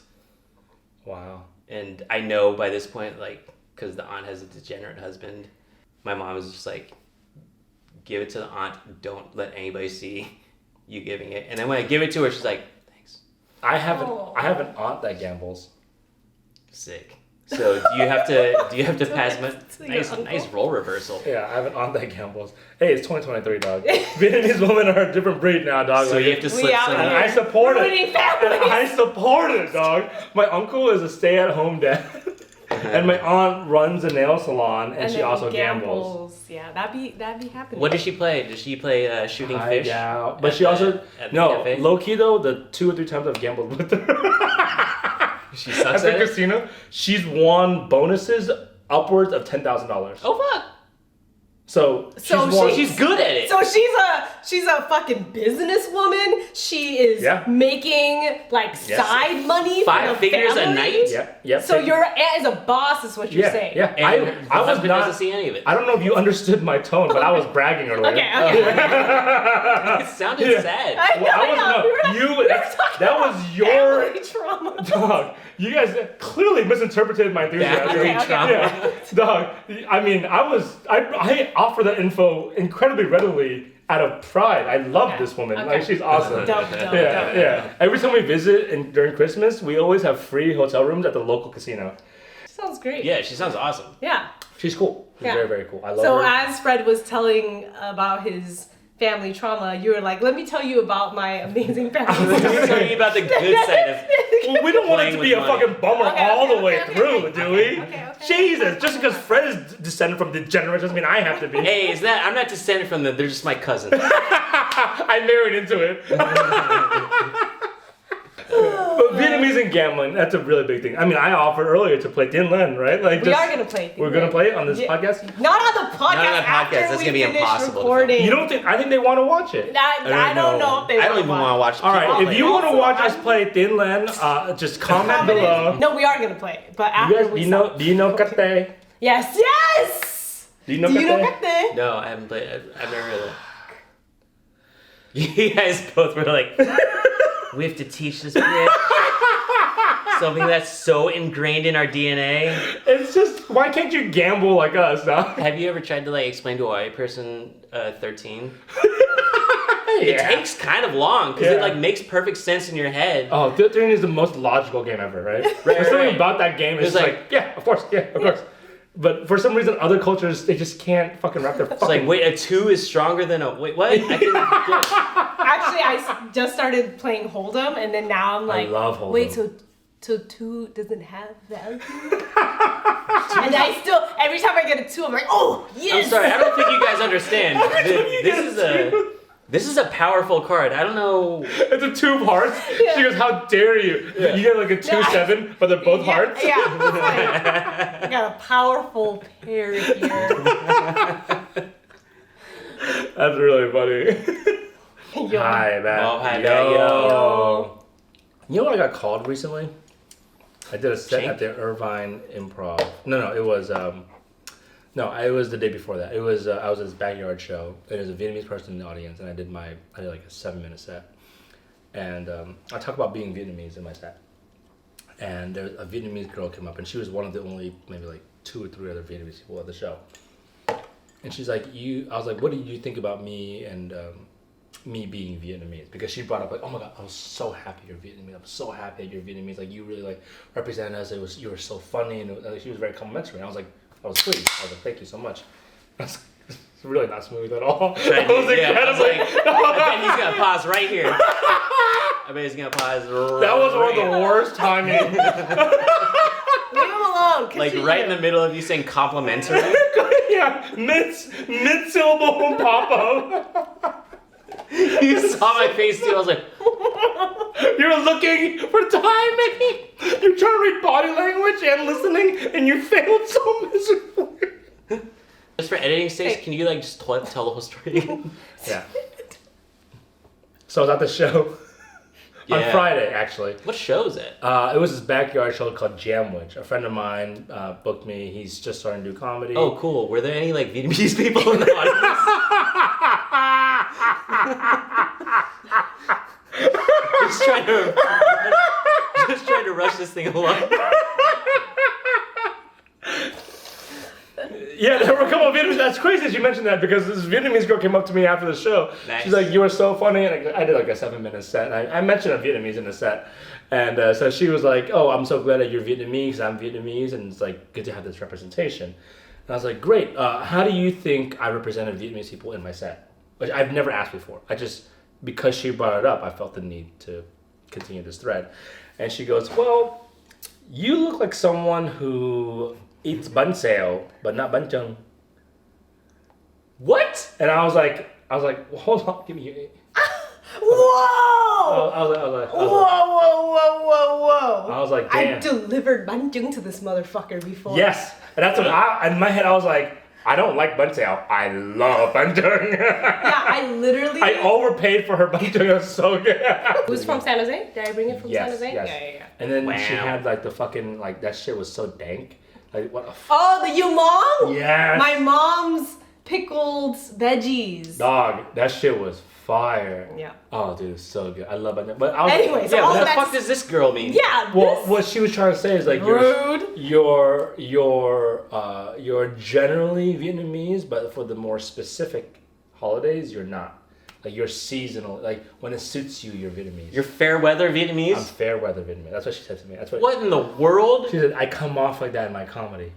Wow.
and I know by this point, like, because the aunt has a degenerate husband, my mom is just like, "Give it to the aunt. Don't let anybody see you giving it." And then when I give it to her, she's like, "Thanks."
I have
Oh.
an aunt that gambles.
Sick. So do you have to pass my
To your uncle?
nice role reversal?
Yeah, I have an aunt that gambles. Hey, it's 2023, dog. Vietnamese women are a different breed now, dog.
So
Like,
you have to
We
slip
out
some.
and
here.
I support
Ruining
it.
families.
And I support it, dog. My uncle is a stay-at-home dad, and my aunt runs a nail salon, and she
then
also gambles.
Yeah, that'd be happening.
What does she play? Does she play shooting fish?
Yeah, but
at
she
the-
also
at the
no
cafe?
low key though. The 2 or 3 times I've gambled with her
She
at
sucks
the
at it.
casino, she's won bonuses upwards of $10,000.
Oh fuck!
So
So
won.
She's good at it.
So she's a fucking businesswoman. She is
Yeah.
making like
Yes.
side money.
5
for the
figures a
family.
night?
Yep.
So your aunt is a boss, is what you're
yeah,
saying.
yeah.
And her
I was
husband
not.
doesn't see any of it.
I don't know if you understood my tone, but I was bragging earlier.
Okay.
It sounded sad.
I know,
Well,
I know. We were
that
talking
was your
family trauma.
dog. You guys clearly misinterpreted my enthusiasm.
Family
Okay.
trauma.
Yeah, dog. I mean, I offer that info incredibly readily out of pride. I love
Okay.
this woman.
Okay.
Like, she's awesome.
Dope.
Yeah. Every time we visit and during Christmas, we always have free hotel rooms at the local casino.
Sounds great.
Yeah, she sounds awesome.
Yeah.
She's cool. She's
Yeah.
very, very cool. I love
So
her.
as Fred was telling about his family trauma, you were like, "Let me tell you about my amazing family."
Let me tell you about the good side of.
Well, we don't want it
Playing
to be a
with money.
fucking bummer
Okay,
all
okay,
the way
okay,
through,
okay,
do we?
okay.
Jesus, just because Fred is descended from degenerates doesn't mean I have to be.
Hey, is that? I'm not descended from them. They're just my cousins.
I married into it. But Vietnamese and gambling, that's a really big thing. I mean, I offered earlier to play Tin Len, right? Like,
We are gonna play it.
We're gonna play it on this
Yeah.
podcast?
Not on the podcast.
Not on the podcast.
After
That's
we
gonna be
finish
impossible to
recording.
You don't think, I think they want to watch it.
I don't know if they.
I don't even want to watch.
All right,
people
if
play
you
it.
want to
Also,
watch us
I'm-
play Tin Len, just comment below.
No, we are gonna play it, but after
You guys,
we
do you know,
stop.
do you know Kate?
Yes.
Do you know
Do you know
Kate?
Kate?
No, I haven't played. I've never heard of it. You guys both were like, we have to teach this bitch something that's so ingrained in our DNA.
It's just, why can't you gamble like us, dog?
Have you ever tried to like explain to a white person 13?
Yeah.
It takes kind of long because
Yeah.
it like makes perfect sense in your head.
Oh, Field Turning is the most logical game ever, right? There's something
right.
about that game. It's
It's
just
like-
like, yeah, of course. But for some reason, other cultures, they just can't fucking wrap their
It's
fucking...
like, wait, a 2 is stronger than a... Wait, what? I can,
Actually, just started playing Hold'em, and then now I'm like,
love Hold'em.
wait, so 2 doesn't have value? And I still, every time I get a 2, I'm like, oh, yes!
I'm sorry, I don't think you guys understand.
you get
This is a powerful card. I don't know...
It's a 2 hearts.
Yeah.
She goes, how dare you?
Yeah.
You get like a 2-7, but they're both hearts.
Yeah, it's like, I got a powerful pair here.
That's really funny.
Yo.
Hi, man.
Oh, hi,
Yo.
man. Yo.
Yo.
You know what I got called recently? I did a set
Chink?
at the Irvine Improv. No, it was it was the day before that. It was I was at this backyard show. And there was a Vietnamese person in the audience, and I did like a 7-minute set, and I talk about being Vietnamese in my set. And there a Vietnamese girl came up, and she was one of the only maybe like 2 or 3 other Vietnamese people at the show. And she's like, I was like, what do you think about me and me being Vietnamese? Because she brought up like, oh my God, I was so happy you're Vietnamese. I'm so happy that you're Vietnamese. Like you really like represented us. You were so funny, and she was very complimentary. And I was pleased. I was like, thank you so much. It's really not smooth at all.
I was like, I bet he's gonna pause right here. I bet he's gonna pause.
That was one of the worst timing.
Leave him alone.
Like right in the middle of you saying complimentary.
Yeah, mid syllable pop up.
You saw my face too. I was like,
You're looking for timing. You're trying to read body language and listening, and you failed so miserably.
just for editing sake, can you like just tell the whole story?
Yeah. So I was at the show on Friday, actually.
What show is it?
It was this backyard show called Jamwich. A friend of mine booked me. He's just starting to do comedy.
Oh, cool. Were there any like Vietnamese people in the audience? just trying to rush this thing along.
Yeah, there were a couple of Vietnamese. That's crazy that you mentioned that because this Vietnamese girl came up to me after the show.
Nice.
She's like, "You were so funny," and I did like a 7-minute set. And I mentioned a Vietnamese in the set, and so she was like, "Oh, I'm so glad that you're Vietnamese. I'm Vietnamese, and it's like good to have this representation." And I was like, "Great. How do you think I represented Vietnamese people in my set?" Which I've never asked before. Because she brought it up, I felt the need to continue this thread. And she goes, "Well, you look like someone who eats bánh xèo, but not bánh chưng."
What?
And I was like, well, hold on, give me your.
Whoa!
I was
Whoa!
I was like, damn.
I've delivered bánh chưng to this motherfucker before.
Yes, and that's what in my head I was like, I don't like bánh xèo. I love bánh chưng.
Yeah, I literally.
I overpaid for her bánh chưng. It was so good.
It was from San Jose? Did I bring it from San Jose?
Yes.
Yeah.
And then
Wow.
she had like the fucking like that shit was so dank. Like what?
Oh, the yumong?
Yes.
My mom's pickled veggies.
Dog, that shit was fire.
Yeah.
Oh, dude, it's so good. I love it. But I was,
Anyways,
Yeah,
all
what the
that's-
fuck does this girl mean?
Yeah.
well,
this-
what she was trying to say is like
Rude.
you're generally Vietnamese, but for the more specific holidays, you're not. Like you're seasonal. Like when it suits you, you're Vietnamese.
You're fair weather
I'm
Vietnamese?
fair weather Vietnamese. That's what she said to me. That's
What in the world?
she said. I come off like that in my comedy.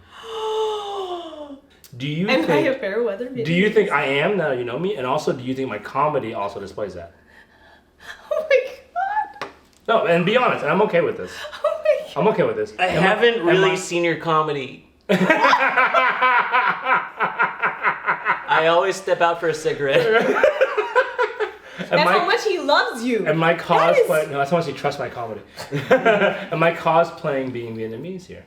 Do you
Am I
think?
a fair weather Vietnamese?
Do you think I am now? You know me, and also, do you think my comedy also displays that?
Oh my god.
No, and be honest. And I'm okay with this.
Oh my god.
I'm okay with this.
I haven't really seen your comedy. I always step out for a cigarette.
That's how much he loves you.
And my
That
cosplay.
is-
No, that's how much you trust my comedy. And my cosplaying being Vietnamese here.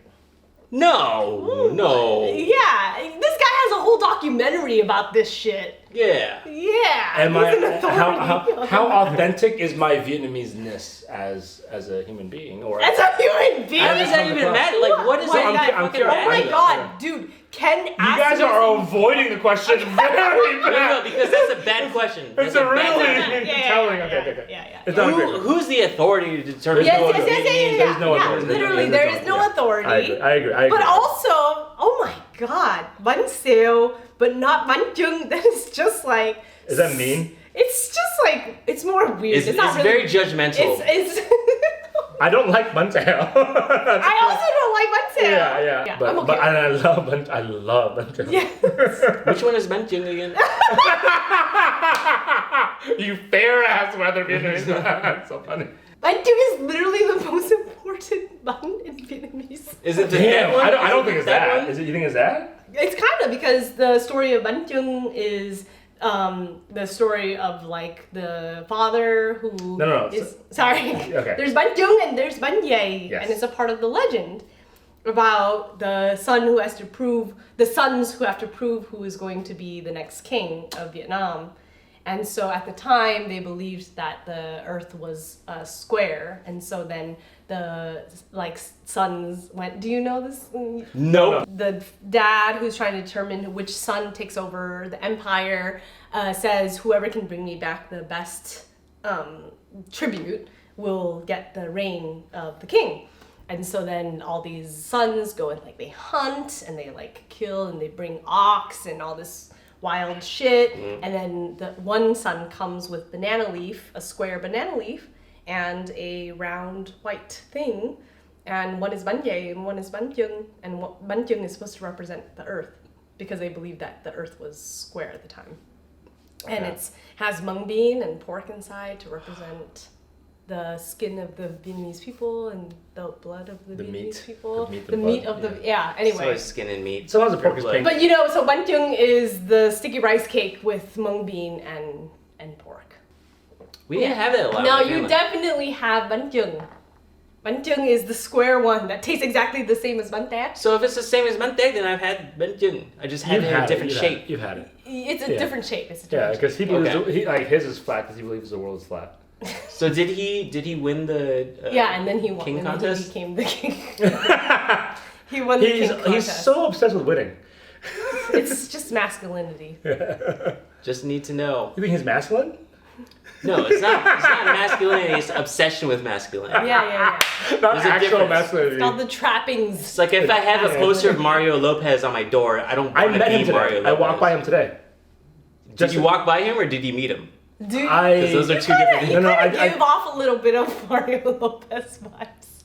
No.
Yeah, this guy has a whole documentary about this shit.
Yeah.
Yeah.
And
he's an authority.
how authentic is my Vietnamese-ness as a human being? Or
That's a human being.
How does that even matter? Like, what does
Oh my
that
God.
fucking
curious.
Oh my
matter?
god, dude. Ken
you guys are avoiding the question very
No,
bad.
because that's a bad question. That's
It's a
bad
really
question.
telling. Okay.
Yeah.
It's not a great one.
Who's the authority to determine
Yes,
who
yes,
is
yes,
Vietnamese?
There's no
yeah.
authority.
Literally, there is no authority.
I agree.
But also, oh my god, bánh xèo, but not bánh chưng. That is just like.
Is that mean?
It's just like it's more weird.
It's
not
very
really,
judgmental.
It's.
I don't like bánh xèo.
I also don't like bánh xèo.
Yeah.
I'm
But
okay.
and I love bánh xèo.
Yes.
Which one is Benjing again?
You fair ass weather Vietnamese. That's so funny.
Bánh chưng is literally the most important bun in Vietnamese.
Is it the
Damn,
that one?
I don't think it's that.
one?
Is it? You think it's that?
It's kind of because the story of bánh chưng is the story of like the father who
No,
is sorry.
Okay.
There's bánh chưng and there's bánh dày,
Yes.
and it's a part of the legend about the sons who have to prove who is going to be the next king of Vietnam. And so at the time, they believed that the Earth was square, and so then the sons went. Do you know this?
Nope.
The dad who's trying to determine which son takes over the empire says whoever can bring me back the best tribute will get the reign of the king. And so then all these sons go and they hunt and they kill and they bring ox and all this wild shit. And then the one son comes with banana leaf, a square banana leaf, and a round white thing. And one is Banye and one is Banjung. And Banjung is supposed to represent the earth because they believed that the earth was square at the time. And it has mung bean and pork inside to represent the skin of the Vietnamese people and the blood of the Vietnamese people. The meat of the anyway.
It's always skin and meat.
Sometimes the pork is pink.
But so Banjung is the sticky rice cake with mung bean and pork.
We didn't have that a lot.
No, you definitely have Banjung. Banjung is the square one that tastes exactly the same as Bantec.
So if it's the same as Bantec, then I've had Banjung. I just had it in a different shape.
You've had it.
It's a different shape. It's a different
because he believes his is flat because he believes the world is flat.
So did he win the
and then he won.
king
and
contest?
He became the king. He won the king contest.
He's so obsessed with winning.
It's just masculinity.
Just need to know.
You think he's masculine?
No, it's not masculinity. It's obsession with masculinity.
Yeah.
Not
There's a
actual
difference.
masculinity.
It's called the trappings.
It's like if I have a poster of Mario Lopez on my door, I don't
I
want to
met him
be
today.
Mario Lopez.
I walked by him today.
Did you walk by him or did you meet him?
Dude,
Because those are two different things.
you gave off a little bit of Mario Lopez vibes.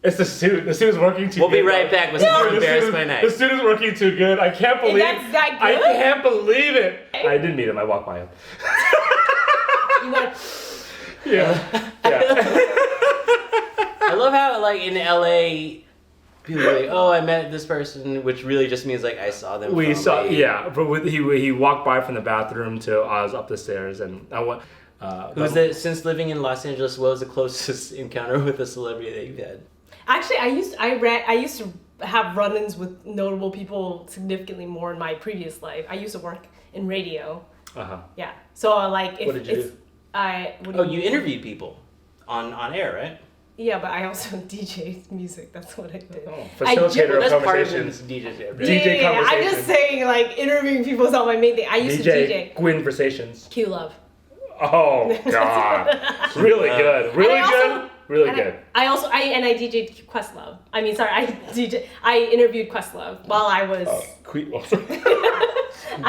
It's the suit. The suit is working too good.
We'll be right back with some more embarrassed by night.
The suit is working too good. I can't believe
That's that
I
good?
can't believe it. I didn't meet him. I walked by him.
You went,
Yeah.
I love how in LA people are like, oh, I met this person, which really just means I saw them.
We saw, but he walked by from the bathroom to us up the stairs, and I went.
Since living in Los Angeles, what was the closest encounter with a celebrity that you've had?
actually, I used to have run-ins with notable people significantly more in my previous life. I used to work in radio. Yeah. So if
what did you do?
You interviewed people on air, right?
Yeah, but I also DJ music. That's what I did.
Facilitator of
That's part of
conversations.
DJ.
DJ
I'm
conversations.
just saying, interviewing people is not my main thing. I used to DJ.
Quyen Conversations.
Q Love.
Oh God, really good, really good.
I DJ'd Questlove. I interviewed Questlove while I was.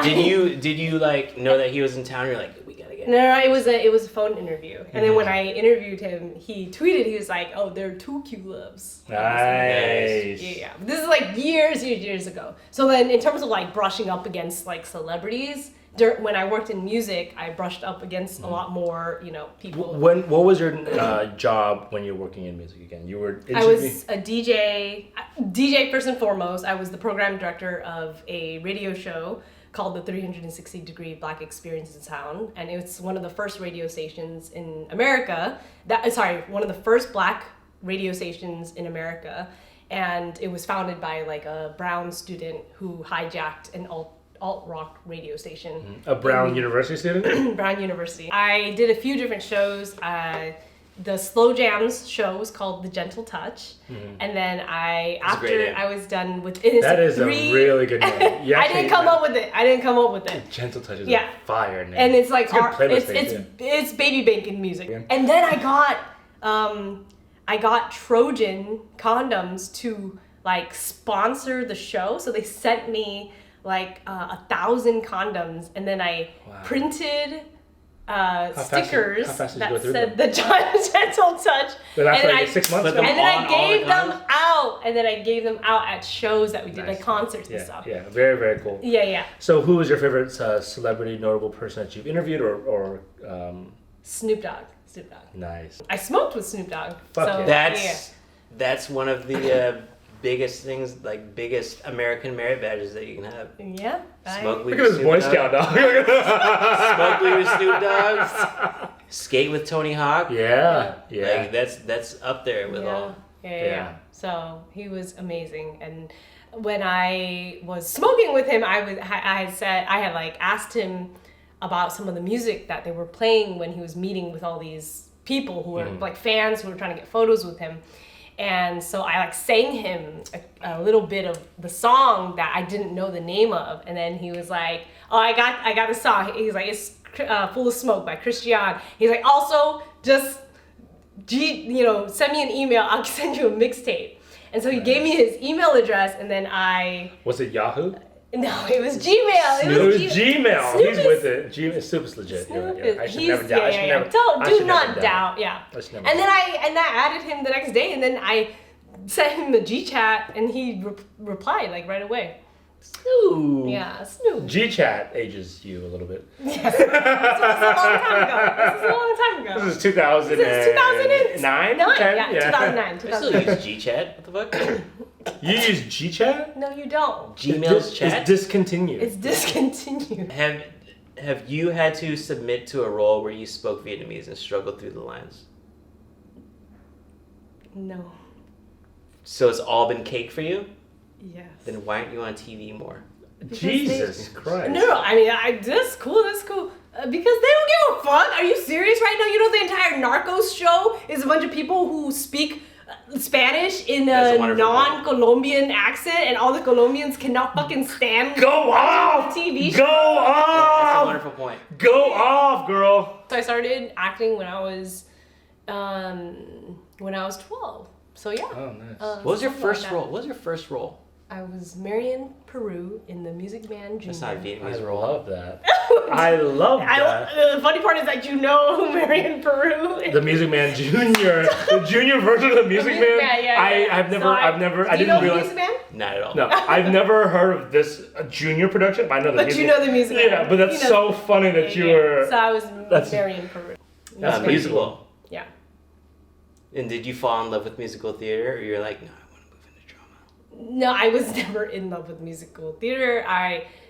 Did you know that he was in town? You're like, we gotta get.
No, it was a phone interview, and then when I interviewed him, he tweeted. He was like, "Oh, there are two Q Loves."
Nice.
Yeah. This is years ago. So then, in terms of brushing up against celebrities. When I worked in music, I brushed up against a lot more, people.
What was your job when you were working in music again? You were.
I was a DJ. DJ first and foremost. I was the program director of a radio show called the 360-Degree Black Experience in Sound, and it's one of the first radio stations in America. One of the first Black radio stations in America, and it was founded by a brown student who hijacked an alt-rock radio station.
A Brown University student?
Brown University. I did a few different shows. The Slow Jams show was called The Gentle Touch. And then after I was done with it.
That is a really good name.
I didn't come up with it.
Gentle Touch is a fire name.
And it's it's baby bacon music.
Yeah.
And then I got Trojan condoms to sponsor the show. So they sent me 1,000 condoms, and then I printed stickers that said the Gentle Touch.
But after 6 months,
and then I gave them out. And then I gave them out at shows that we did, concerts and stuff.
Yeah, very, very cool.
Yeah.
So who was your favorite celebrity, notable person that you've interviewed or
Snoop Dogg.
Nice.
I smoked with Snoop Dogg.
Fuck
That's one of the biggest things, biggest American merit badges that you can have.
Yeah.
Smoke weed
Look at this Boy Scout dog.
Smoke weed with Snoop Dogg. Skate with Tony Hawk.
Yeah.
That's up there with all.
Yeah. So he was amazing, and when I was smoking with him, I had asked him about some of the music that they were playing when he was meeting with all these people who were like fans who were trying to get photos with him. And so I like sang him a little bit of the song that I didn't know the name of, and then he was like, "Oh, I got the song." He's like, "It's Full of Smoke" by Christian. He's like, "Also, just send me an email. I'll send you a mixtape." And so he gave me his email address, and then
Was it Yahoo?
No, it was Gmail.
It was Gmail.
Snoop
He's with it. Snoop is legit.
Snoop
Right. I should never doubt.
Do not doubt. Yeah. And then I added him the next day, and then I sent him the GChat, and he replied like right away.
Snoop.
Yeah, Snoop.
GChat ages you a little bit.
Yes. This was a long time ago.
This is 2009?
Yeah, 2009.
I still use GChat. What the fuck?
You use GChat?
No, you don't.
Gmail's chat?
It's discontinued.
It's discontinued.
Have you had to submit to a role where you spoke Vietnamese and struggled through the lines?
No.
So it's all been cake for you?
Yes.
Then why aren't you on TV more?
Because
Jesus Christ.
No, I mean, that's cool. Because they don't give a fuck. Are you serious right now? You know the entire Narcos show is a bunch of people who speak Spanish in a non-Colombian accent, and all the Colombians cannot fucking stand
Go off!
TV show.
Go off!
That's a wonderful point.
Go off, girl!
So I started acting when I was 12. So yeah.
Oh, nice.
What was your first role? What was your first role?
I was Marion Peru in The Music Man Jr.
That's not a
I
Vietnamese role.
love that. I love that.
The funny part is that you know who Marion Peru is.
The Music Man Junior, the junior version of the Music Man. I didn't realize.
Music Man?
Not at all.
No, I've never heard of this junior production, but I know the
But
music.
you know the Music Man.
Yeah, but that's so funny that you were.
So I was Marion Peru.
That's
musical.
Yeah.
And did you fall in love with musical theater, or you're like, no, I want to move into drama?
No, I was never in love with musical theater.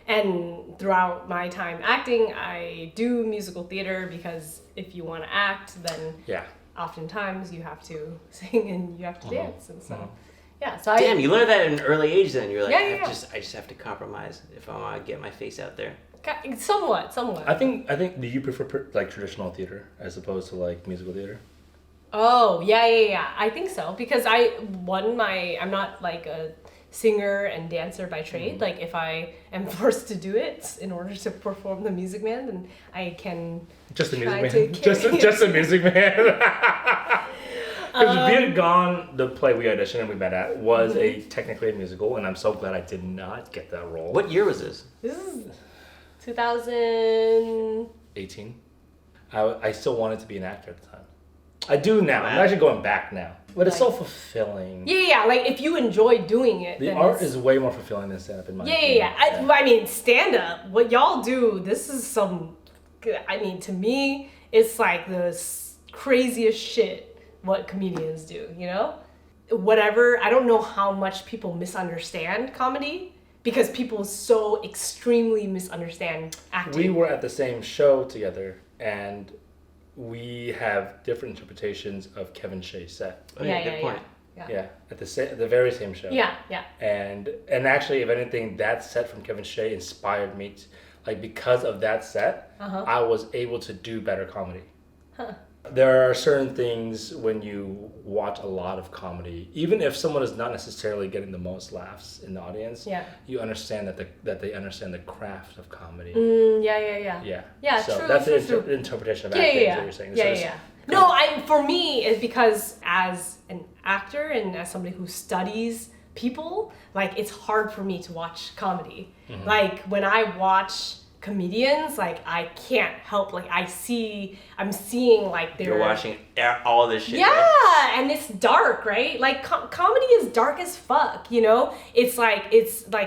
And throughout my time acting, I do musical theater because if you want to act, then oftentimes you have to sing and you have to dance, and so so
damn, you learned that at an early age. Then you're like, I just have to compromise if I want to get my face out there.
Somewhat.
I think. Do you prefer like traditional theater as opposed to like musical theater?
Oh yeah. I think so because I'm not like a singer and dancer by trade. Like if I am forced to do it in order to perform The Music Man, then I can
just the Music Man. Just the Music Man. Because Viet Gone, the play we auditioned and we met at, was technically a musical, and I'm so glad I did not get that role.
What year was this?
This is 2018.
I still wanted to be an actor at the time. I do now. I'm actually going back now. But it's so fulfilling.
Yeah. Like if you enjoy doing it,
the art is way more fulfilling than stand-up in my opinion.
Yeah. I mean, stand-up, what y'all do, this is some, I mean, to me, it's like the craziest shit what comedians do, you know? Whatever, I don't know how much people misunderstand comedy because people so extremely misunderstand acting.
We were at the same show together, and we have different interpretations of Kevin Shea's set.
Good point.
Yeah, at the very same show.
Yeah.
And actually, if anything, that set from Kevin Shea inspired me. Because of that set, I was able to do better comedy. There are certain things when you watch a lot of comedy, even if someone is not necessarily getting the most laughs in the audience, you understand that they understand the craft of comedy.
Yeah,
so
true,
that's
true.
the interpretation of acting, is what you're saying.
No, for me, it's because as an actor and as somebody who studies people, like it's hard for me to watch comedy. Like when I watch comedians, like I can't help, like I'm seeing like they're...
You're watching all this shit.
Yeah,
right?
and it's dark, right? Like comedy is dark as fuck, you know? It's like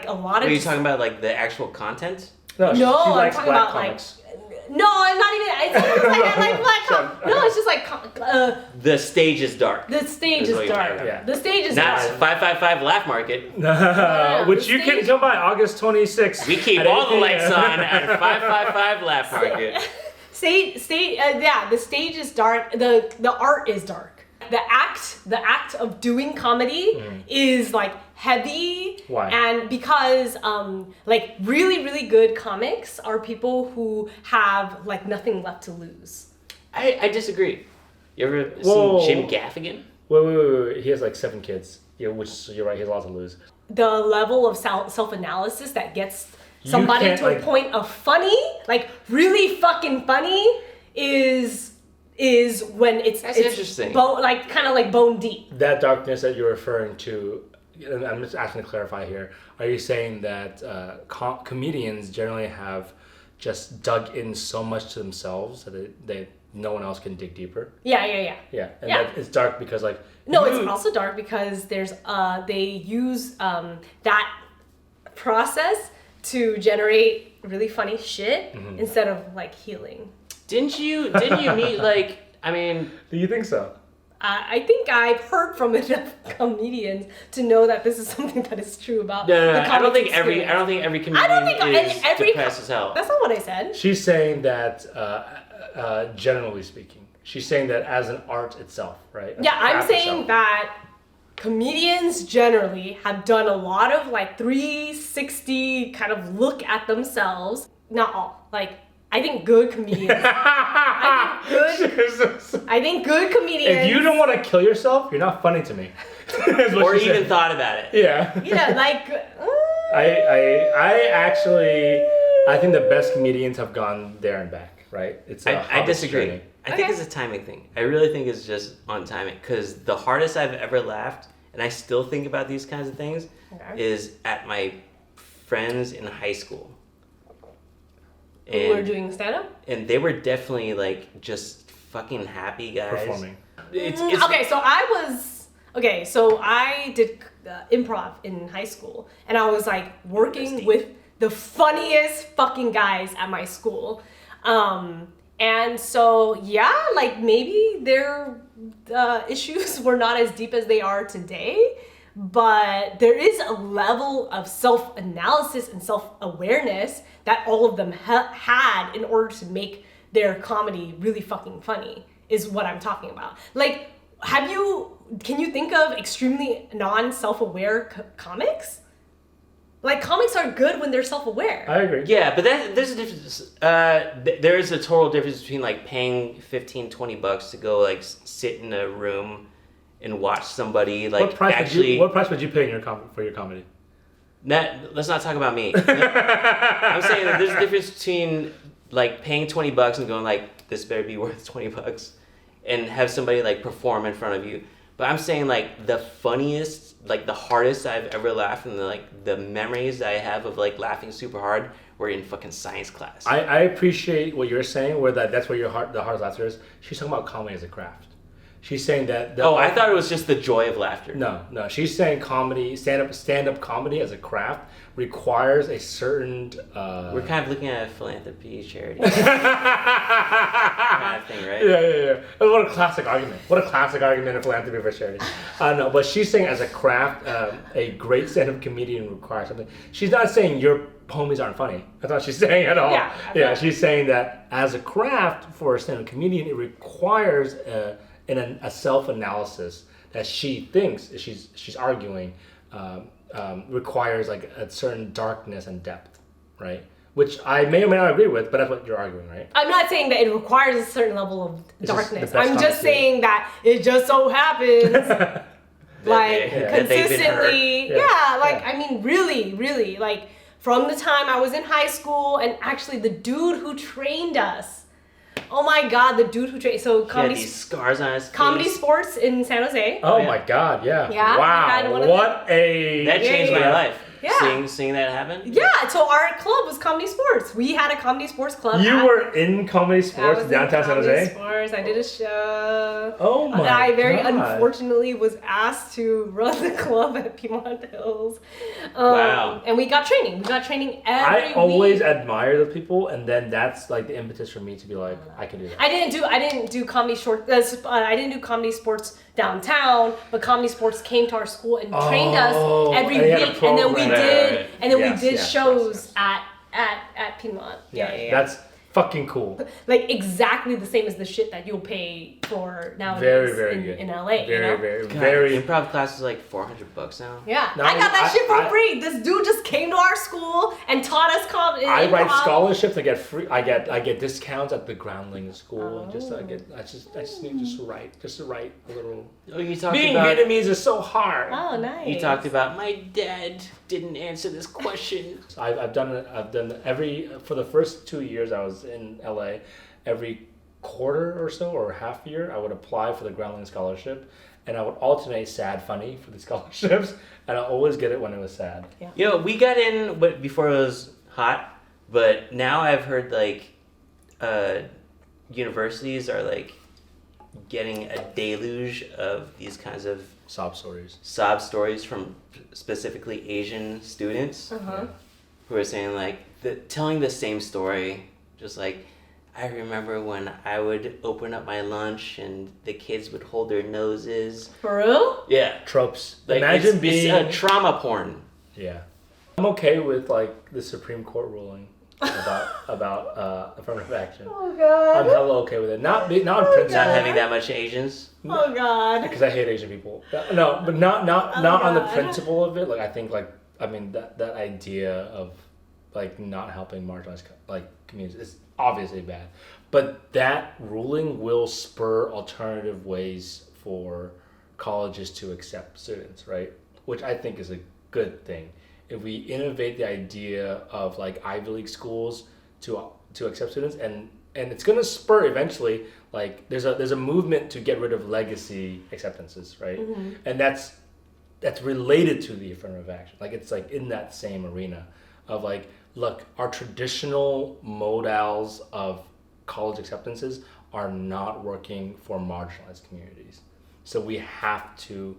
a lot of...
Are you talking about like the actual content?
No, she
I'm
likes
talking
black
about
comics.
No, I'm not even... It's like I like black comics. No, it's just like...
the stage is dark.
The stage is dark.
Yeah.
The stage is
Not
dark.
555 Laugh Market.
Which you can come by August 26th.
We keep all the lights on at 555 Laugh Market.
The stage is dark. The art is dark. The act of doing comedy is like heavy.
Why?
And because like really, really good comics are people who have like nothing left to lose.
I disagree. You ever
Whoa.
seen Jim Gaffigan?
Wait. He has like 7 kids. Yeah, which you're right. He has a lot to lose.
The level of self-analysis that gets somebody
can't,
to a
like-
point of funny, like really fucking funny, is when it's
interesting.
Like kind of like bone deep.
That darkness that you're referring to, and I'm just asking to clarify here. Are you saying that comedians generally have just dug in so much to themselves that they no one else can dig deeper?
Yeah.
Yeah, and
Yeah.
that it's dark because like
No, it's also dark because there's they use that process to generate really funny shit instead of like healing.
Didn't you meet like, I mean,
Do you think so?
I think I've heard from enough comedians to know that this is something that is true about.
no,
the
I don't think
comic
every
experience.
comedian is
every
depressed as hell.
That's not what I said.
She's saying that generally speaking, she's saying that as an art itself, right? As
Yeah,
a
I'm
craft
saying
itself.
that comedians generally have done a lot of like 360 kind of look at themselves. Not all. Like, I think good comedians. I think good comedians.
If you don't want to kill yourself, you're not funny to me. Is what
Or
she
even
said.
thought about it.
Yeah.
Yeah, like.
I actually, I think the best comedians have gone there and back, right? It's a
I
hobbit's
disagree.
journey.
I think
Okay.
it's a timing thing. I really think it's just on timing. Because the hardest I've ever laughed, and I still think about these kinds of things,
Okay.
is at my friends in high school.
Who were doing stand up?
And they were definitely like just fucking happy guys.
Performing.
It's
Okay, so I did improv in high school, and I was like working with the funniest fucking guys at my school. And so, yeah, like maybe their issues were not as deep as they are today, but there is a level of self-analysis and self-awareness that all of them had in order to make their comedy really fucking funny, is what I'm talking about. Like, can you think of extremely non-self-aware comics? Like, comics are good when they're self-aware.
I agree.
Yeah, but there's a difference. There is a total difference between like paying $15-$20 to go like sit in a room and watch somebody like
What price
actually.
what price would you pay in for your comedy?
Let's not talk about me. I'm saying that there's a difference between like paying $20 and going like, this better be worth $20, and have somebody like perform in front of you. But I'm saying like the funniest, like the hardest I've ever laughed, and the memories that I have of like laughing super hard were in fucking science class.
I appreciate what you're saying, where that's where the hardest laughter is. She's talking about comedy as a craft. She's saying that.
I thought it was just the joy of laughter.
No. She's saying stand-up comedy as a craft requires a certain.
We're kind of looking at a philanthropy charity kind of thing, right?
Yeah. What a classic argument. What a classic argument of philanthropy versus charity. No, but she's saying as a craft, a great stand-up comedian requires something. She's not saying your homies aren't funny. That's not what she's saying at all.
Yeah.
She's saying that as a craft for a stand-up comedian, it requires a self-analysis that she thinks, she's arguing, requires like a certain darkness and depth, right? Which I may or may not agree with, but that's what you're arguing, right?
I'm not saying that it requires a certain level of
This is
darkness.
the best
I'm just
comedy.
saying that it just so happens, like
that they've been hurt.
consistently. I mean, really, like from the time I was in high school, and actually the dude who trained us. Oh my God, the dude who trained. So
He had
comedy,
these scars on his face.
comedy sports in San Jose.
Oh my God, yeah.
Yeah, we had one
Wow,
of
what a...
That changed
Yeah.
my life.
Yeah.
Seeing that happen.
Yeah, so our club was comedy sports. We had a comedy sports club.
You were in comedy
I
sports
was in
downtown San
comedy
Jose?
Sports. I did a show.
Oh my
I very
God.
unfortunately was asked to run the club at Piedmont Hills.
Wow.
And we got training. We got training every
I always
week.
admire the people, and then that's like the impetus for me to be like, I can do that.
I didn't do comedy I didn't do comedy sports downtown, but comedy sports came to our school and trained us every
and they had a
week, and then we
program.
did
Right.
and then
Yes,
we did
yes,
shows
yes.
at Piedmont. Yeah.
That's fucking cool.
Like exactly the same as the shit that you'll pay for nowadays
Very good.
in LA.
Very,
you know?
very.
Improv class is like $400 now.
Yeah,
No,
I got that shit for
I-
free. This dude just came to our school and taught us comedy.
I write scholarships. I get free. I get discounts at the groundling school. And I just need to write a little.
Oh, you talked
Being
about
Vietnamese is so hard.
Oh, nice.
you talked about my dad didn't answer this question.
I've done for the first 2 years I was in LA, every quarter or so or half year I would apply for the Groundling scholarship, and I would alternate sad funny for the scholarships, and I always get it when it was sad.
Yeah.
You know, we got in but before it was hot, but now I've heard like universities are like getting a deluge of these kinds of
Sob stories.
sob stories from specifically Asian students who are saying like telling the same story, just like, I remember when I would open up my lunch and the kids would hold their noses.
For real?
Yeah.
Tropes.
Like,
Imagine being
it's trauma porn.
Yeah. I'm okay with like the Supreme Court ruling about affirmative action.
Oh god.
I'm hella okay with it. Not on principle.
Not having that much Asians.
Oh god.
Because I hate Asian people. No, but not on the
God.
principle of it. Like I think that idea of like not helping marginalized communities is obviously bad. But that ruling will spur alternative ways for colleges to accept students, right? Which I think is a good thing. If we innovate the idea of like Ivy League schools to accept students, and it's gonna spur eventually, like there's a movement to get rid of legacy acceptances, right? And that's related to the affirmative action. Like it's like in that same arena of like, look, our traditional modals of college acceptances are not working for marginalized communities. So we have to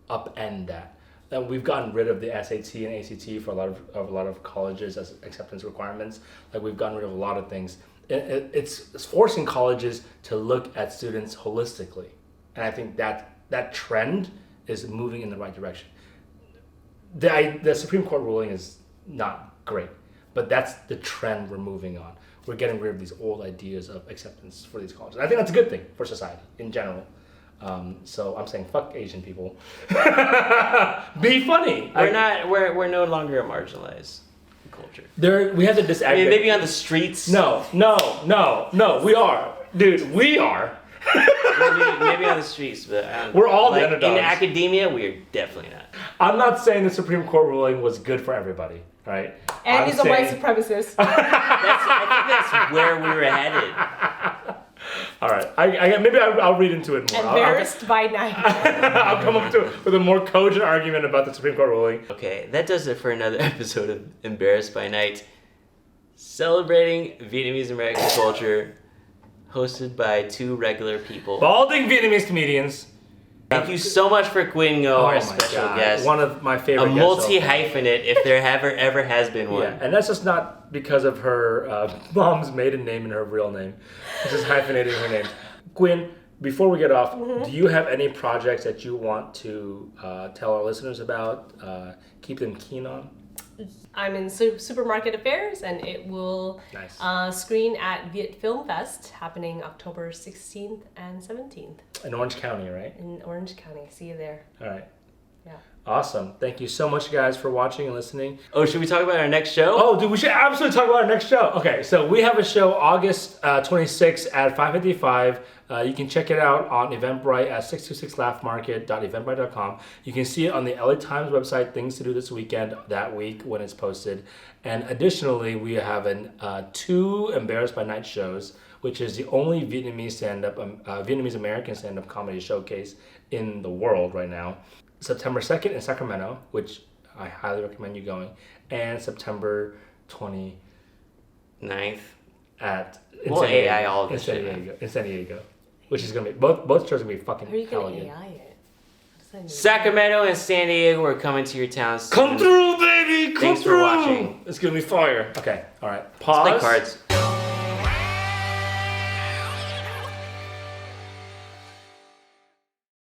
upend that. That we've gotten rid of the SAT and ACT for a lot of colleges as acceptance requirements. Like we've gotten rid of a lot of things. It's forcing colleges to look at students holistically, and I think that trend is moving in the right direction. The Supreme Court ruling is not great, but that's the trend we're moving on. We're getting rid of these old ideas of acceptance for these colleges. I think that's a good thing for society in general. So I'm saying fuck Asian people. Be funny.
We're no longer a marginalized culture.
We have to
I
disaggregate.
mean, maybe on the streets.
No, we are. Dude, we are.
maybe on the streets, but
We're all the
like,
underdogs.
in academia, we're definitely not.
I'm not saying the Supreme Court ruling was good for everybody, right?
And
I'm
he's a white
saying-
supremacist.
I think that's where we were headed.
All right, maybe I'll read into it more.
Embarrassed by night.
I'll come up with a more cogent argument about the Supreme Court ruling.
Okay, that does it for another episode of Embarrassed by Night, celebrating Vietnamese-American culture, hosted by two regular people.
Balding Vietnamese comedians.
Thank you so much for Quyen Ngo, our special guest.
One of my favorite
a
guests.
multi-hyphenate, if there ever has been one.
Yeah, and that's just not because of her mom's maiden name and her real name. It's just hyphenating her name. Quyen, before we get off, do you have any projects that you want to tell our listeners about, keep them keen on?
I'm in Supermarket Affairs, and it will screen at Viet Film Fest, happening October 16th and 17th.
In Orange County, right?
In Orange County. See you there.
All right.
Yeah.
Awesome. Thank you so much, guys, for watching and listening.
Oh, should we talk about our next show?
Oh, dude, we should absolutely talk about our next show. Okay, so we have a show August 26th at 5:55. You can check it out on Eventbrite at 626laughmarket.eventbrite.com. You can see it on the LA Times website, Things to Do This Weekend, that week when it's posted. And additionally, we have 2 Embarrassed by Night shows, which is the only Vietnamese-American stand-up comedy showcase in the world right now. September 2nd in Sacramento, which I highly recommend you going, and September 29th in San Diego, which is gonna be both shows are gonna be fucking
How are you
hella
going to
good.
AI it? What does that mean?
Sacramento and San Diego are coming to your towns.
Come through, baby! Come
Thanks for
through!
watching.
It's gonna be fire. Okay, all right.
Let's play
Pause.
cards.